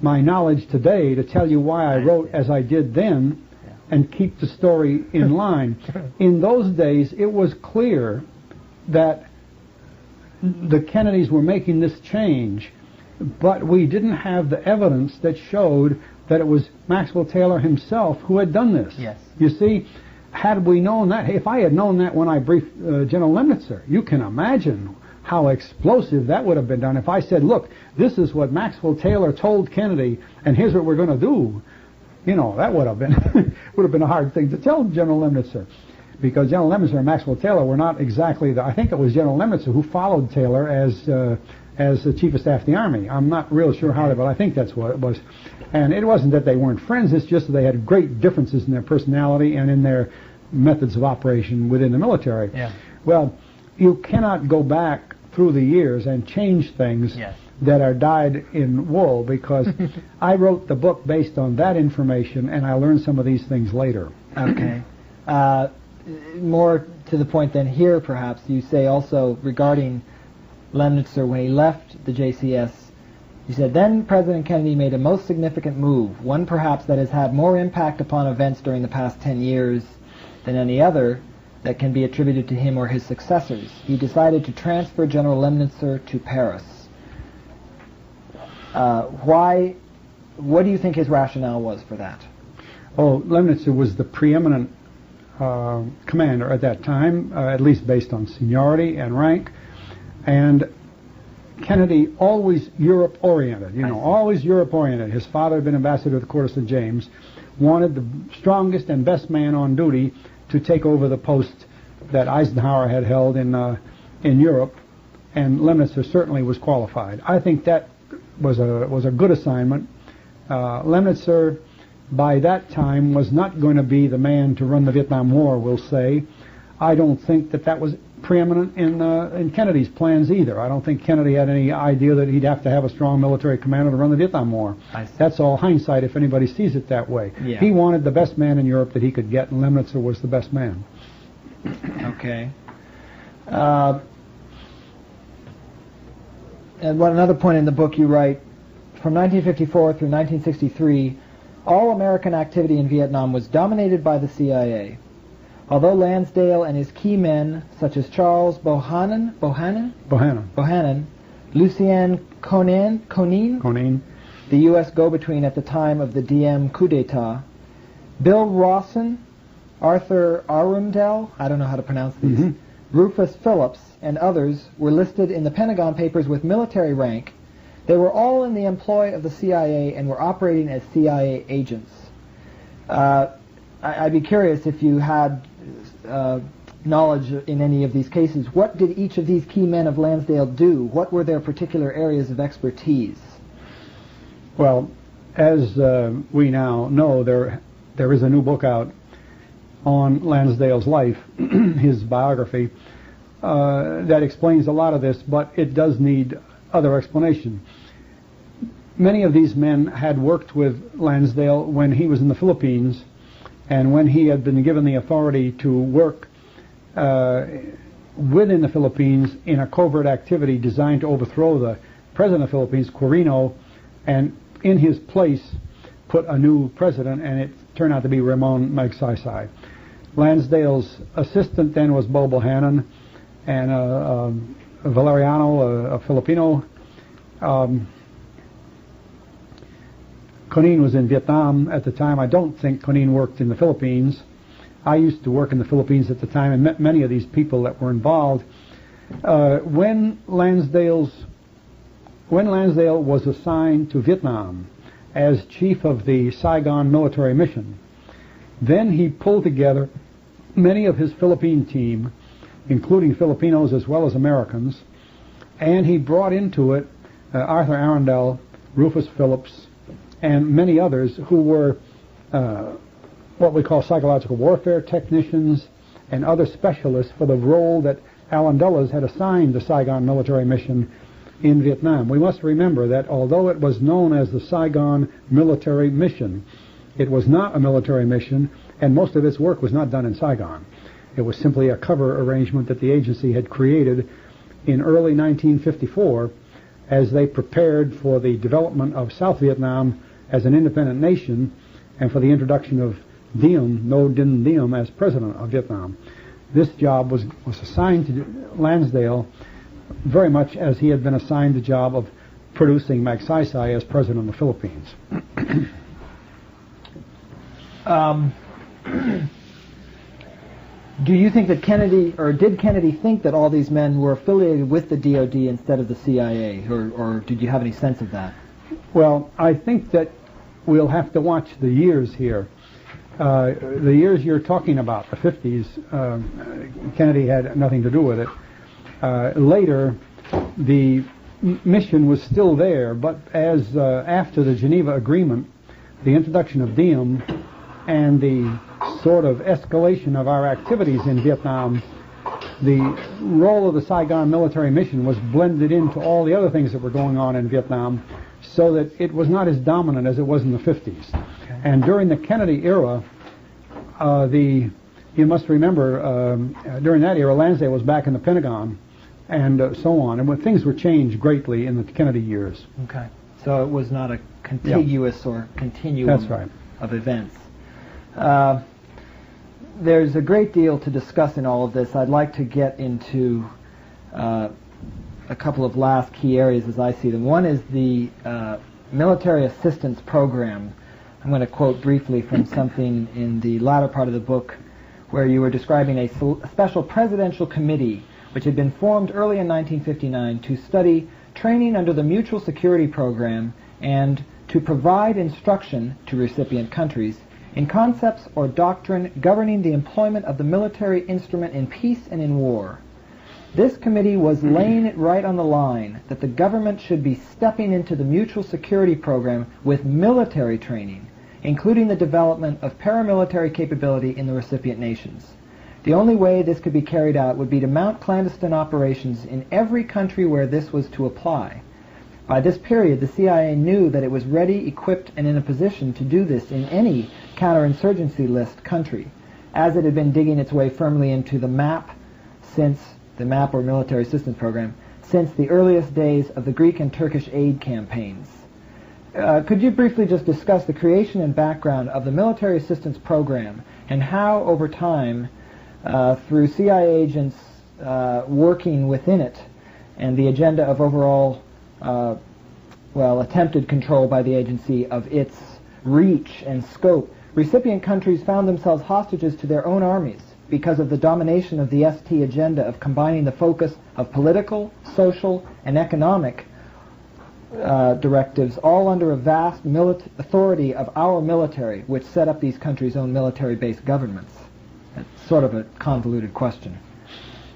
my knowledge today to tell you why I wrote as I did then and keep the story in line. In those days, it was clear that the Kennedys were making this change, but we didn't have the evidence that showed that it was Maxwell Taylor himself who had done this. Yes. You see, had we known that, if I had known that when I briefed General Lemnitzer, you can imagine how explosive that would have been done. If I said, look, this is what Maxwell Taylor told Kennedy, and here's what we're going to do, you know, that would have been a hard thing to tell General Lemnitzer. Because General Lemnitzer and Maxwell Taylor were not exactly I think it was General Lemnitzer who followed Taylor as the Chief of Staff of the Army. I'm not real sure how, but I think that's what it was. And it wasn't that they weren't friends, it's just that they had great differences in their personality and in their methods of operation within the military. Yeah. Well, you cannot go back through the years and change things that are dyed in wool, because I wrote the book based on that information and I learned some of these things later. Okay. More to the point than here, perhaps, you say also regarding Lemnitzer when he left the JCS, you said, then President Kennedy made a most significant move, one perhaps that has had more impact upon events during the past 10 years than any other that can be attributed to him or his successors. He decided to transfer General Lemnitzer to Paris. What do you think his rationale was for that? Oh, Lemnitzer was the preeminent commander at that time, at least based on seniority and rank, and Kennedy always Europe-oriented, always Europe-oriented. His father had been ambassador to the court of St. James, wanted the strongest and best man on duty to take over the post that Eisenhower had held in Europe, and Lemnitzer certainly was qualified. I think that was a good assignment. Lemnitzer, by that time, was not going to be the man to run the Vietnam War, we'll say. I don't think that was preeminent in Kennedy's plans either. I don't think Kennedy had any idea that he'd have to have a strong military commander to run the Vietnam War. That's all hindsight if anybody sees it that way. Yeah. He wanted the best man in Europe that he could get, and Lemnitzer was the best man. Okay. And another point in the book you write, from 1954 through 1963, all American activity in Vietnam was dominated by the CIA. Although Lansdale and his key men, such as Charles Bohannan, Lucien Conin, the U.S. go-between at the time of the Diem coup d'etat, Bill Rawson, Arthur Arundel, I don't know how to pronounce these, Rufus Phillips, and others were listed in the Pentagon Papers with military rank. They were all in the employ of the CIA and were operating as CIA agents. I'd be curious if you had knowledge in any of these cases. What did each of these key men of Lansdale do? What were their particular areas of expertise? Well, as we now know, there is a new book out on Lansdale's life, his biography, that explains a lot of this, but it does need other explanation. Many of these men had worked with Lansdale when he was in the Philippines, and when he had been given the authority to work within the Philippines in a covert activity designed to overthrow the president of the Philippines, Quirino, and in his place put a new president, and it turned out to be Ramon Magsaysay. Lansdale's assistant then was Bo Bohannon, and Valeriano, a Filipino. Conin was in Vietnam at the time. I don't think Conin worked in the Philippines. I used to work in the Philippines at the time and met many of these people that were involved. When Lansdale was assigned to Vietnam as chief of the Saigon military mission, then he pulled together many of his Philippine team, including Filipinos as well as Americans, and he brought into it Arthur Arundel, Rufus Phillips, and many others who were what we call psychological warfare technicians and other specialists for the role that Allen Dulles had assigned the Saigon military mission in Vietnam. We must remember that although it was known as the Saigon military mission, it was not a military mission, and most of its work was not done in Saigon. It was simply a cover arrangement that the agency had created in early 1954 as they prepared for the development of South Vietnam as an independent nation and for the introduction of Diem, Ngo Dinh Diem, as president of Vietnam. This job was assigned to Lansdale very much as he had been assigned the job of producing Magsaysay as president of the Philippines. Do you think that Kennedy, or did Kennedy think that all these men were affiliated with the DOD instead of the CIA, or did you have any sense of that? Well, I think that we'll have to watch the years here. The years you're talking about, the 50s, Kennedy had nothing to do with it. Later, the mission was still there, but as after the Geneva Agreement, the introduction of Diem and the sort of escalation of our activities in Vietnam, the role of the Saigon military mission was blended into all the other things that were going on in Vietnam, so that it was not as dominant as it was in the 50s. Okay. And during the Kennedy era, you must remember, during that era, Lansdale was back in the Pentagon, and so on. And when things were changed greatly in the Kennedy years. Okay. So it was not a contiguous or continuum of events. There's a great deal to discuss in all of this. I'd like to get into a couple of last key areas as I see them. One is the military assistance program. I'm going to quote briefly from something in the latter part of the book where you were describing a special presidential committee which had been formed early in 1959 to study training under the Mutual Security Program and to provide instruction to recipient countries in concepts or doctrine governing the employment of the military instrument in peace and in war. This committee was laying it right on the line that the government should be stepping into the Mutual Security Program with military training, including the development of paramilitary capability in the recipient nations. The only way this could be carried out would be to mount clandestine operations in every country where this was to apply. By this period, the CIA knew that it was ready, equipped, and in a position to do this in any counterinsurgency list country, as it had been digging its way firmly into the MAP or Military Assistance Program, since the earliest days of the Greek and Turkish aid campaigns. Could you briefly just discuss the creation and background of the Military Assistance Program and how, over time, through CIA agents working within it and the agenda of overall attempted control by the agency of its reach and scope, recipient countries found themselves hostages to their own armies because of the domination of the ST agenda of combining the focus of political, social, and economic directives, all under a vast authority of our military, which set up these countries' own military-based governments. It's sort of a convoluted question.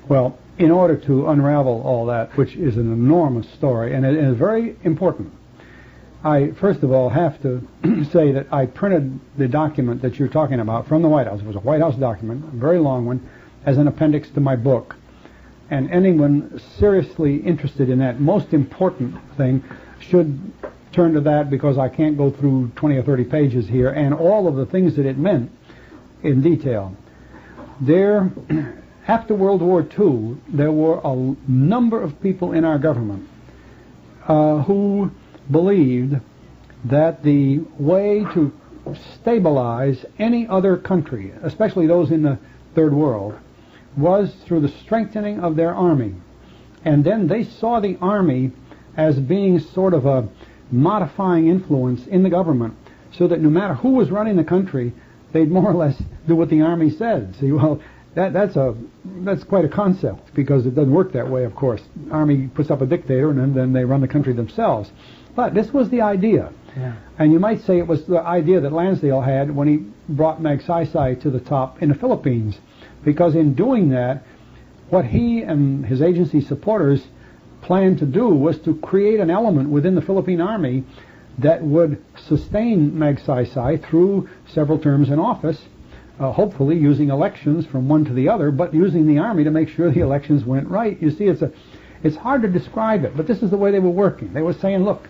Well, in order to unravel all that, which is an enormous story, and it is very important, I first of all have to say that I printed the document that you're talking about from the White House. It was a White House document, a very long one, as an appendix to my book. And anyone seriously interested in that most important thing should turn to that, because I can't go through 20 or 30 pages here and all of the things that it meant in detail. There, after World War II, there were a number of people in our government who believed that the way to stabilize any other country, especially those in the Third World, was through the strengthening of their army. And then they saw the army as being sort of a modifying influence in the government, so that no matter who was running the country, they'd more or less do what the army said. See, well, that's quite a concept, because it doesn't work that way, of course. Army puts up a dictator, and then they run the country themselves. But this was the idea. Yeah. And you might say it was the idea that Lansdale had when he brought Magsaysay to the top in the Philippines, because in doing that, what he and his agency supporters planned to do was to create an element within the Philippine Army that would sustain Magsaysay through several terms in office, hopefully using elections from one to the other, but using the Army to make sure the elections went right. You see, it's hard to describe it, but this is the way they were working. They were saying, look,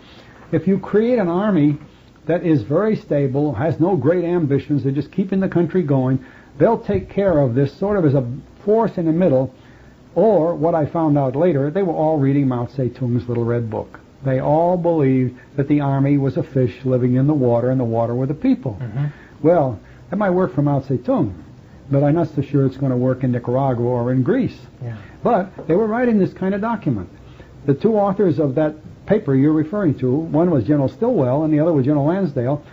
if you create an army that is very stable, has no great ambitions, they're just keeping the country going, they'll take care of this sort of as a force in the middle. Or, what I found out later, they were all reading Mao Zedong's Little Red Book. They all believed that the army was a fish living in the water, and the water were the people. Mm-hmm. Well, that might work for Mao Zedong, but I'm not so sure it's going to work in Nicaragua or in Greece. Yeah. But they were writing this kind of document. The two authors of that paper you're referring to, one was General Stilwell and the other was General Lansdale,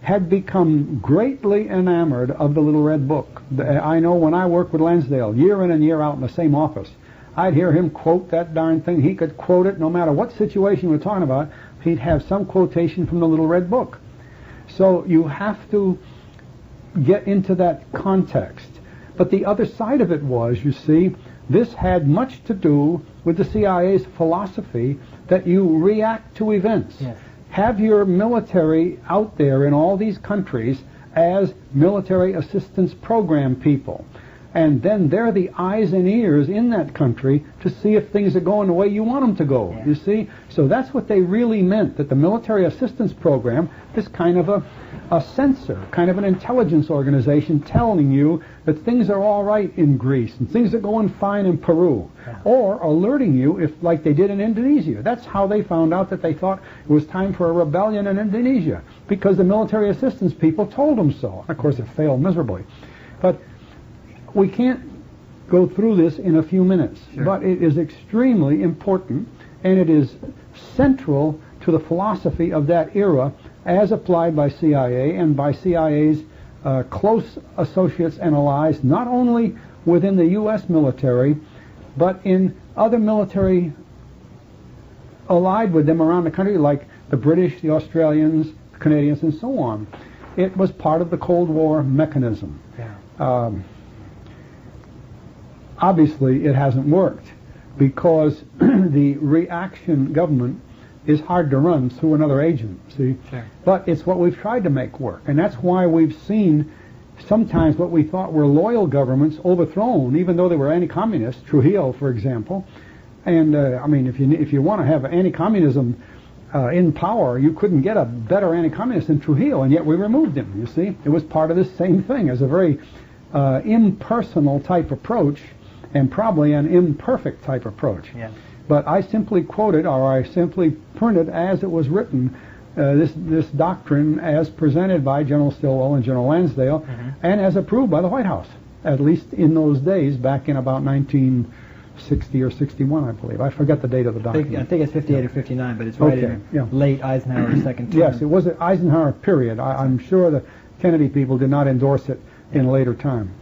had become greatly enamored of the Little Red Book. I know when I worked with Lansdale, year in and year out in the same office, I'd hear him quote that darn thing. He could quote it no matter what situation we're talking about. He'd have some quotation from the Little Red Book. So you have to get into that context. But the other side of it was, you see, this had much to do with the CIA's philosophy that you react to events. Yes. Have your military out there in all these countries as military assistance program people. And then they're the eyes and ears in that country to see if things are going the way you want them to go, yeah. You see? So that's what they really meant, that the military assistance program is kind of a censor, kind of an intelligence organization telling you that things are all right in Greece and things are going fine in Peru, yeah. Or alerting you, if like they did in Indonesia. That's how they found out that they thought it was time for a rebellion in Indonesia, because the military assistance people told them so. Of course, it failed miserably. But we can't go through this in a few minutes, sure. But it is extremely important, and it is central to the philosophy of that era as applied by CIA and by CIA's close associates and allies, not only within the U.S. military, but in other military allied with them around the country, like the British, the Australians, the Canadians, and so on. It was part of the Cold War mechanism. Yeah. Obviously, it hasn't worked, because the reaction government is hard to run through another agent, see? Sure. But it's what we've tried to make work, and that's why we've seen sometimes what we thought were loyal governments overthrown, even though they were anti-communist. Trujillo, for example. And, I mean, if you want to have anti-communism in power, you couldn't get a better anti-communist than Trujillo, and yet we removed him, you see? It was part of this same thing, as a very impersonal type approach, and probably an imperfect type approach. Yeah. But I simply quoted, or I simply printed as it was written, this doctrine as presented by General Stilwell and General Lansdale, mm-hmm. and as approved by the White House, at least in those days, back in about 1960 or 61, I believe. I forget the date of the document. I think it's 58 or 59, but it's right in late Eisenhower's second term. Yes, it was an Eisenhower period. I'm sure the Kennedy people did not endorse it in later time.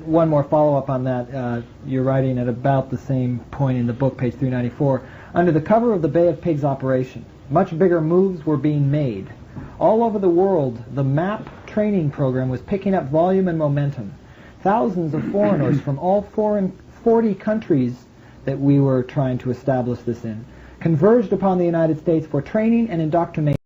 One more follow-up on that. You're writing at about the same point in the book, page 394. Under the cover of the Bay of Pigs operation, much bigger moves were being made. All over the world, the MAP training program was picking up volume and momentum. Thousands of foreigners from all 40 countries that we were trying to establish this in converged upon the United States for training and indoctrination.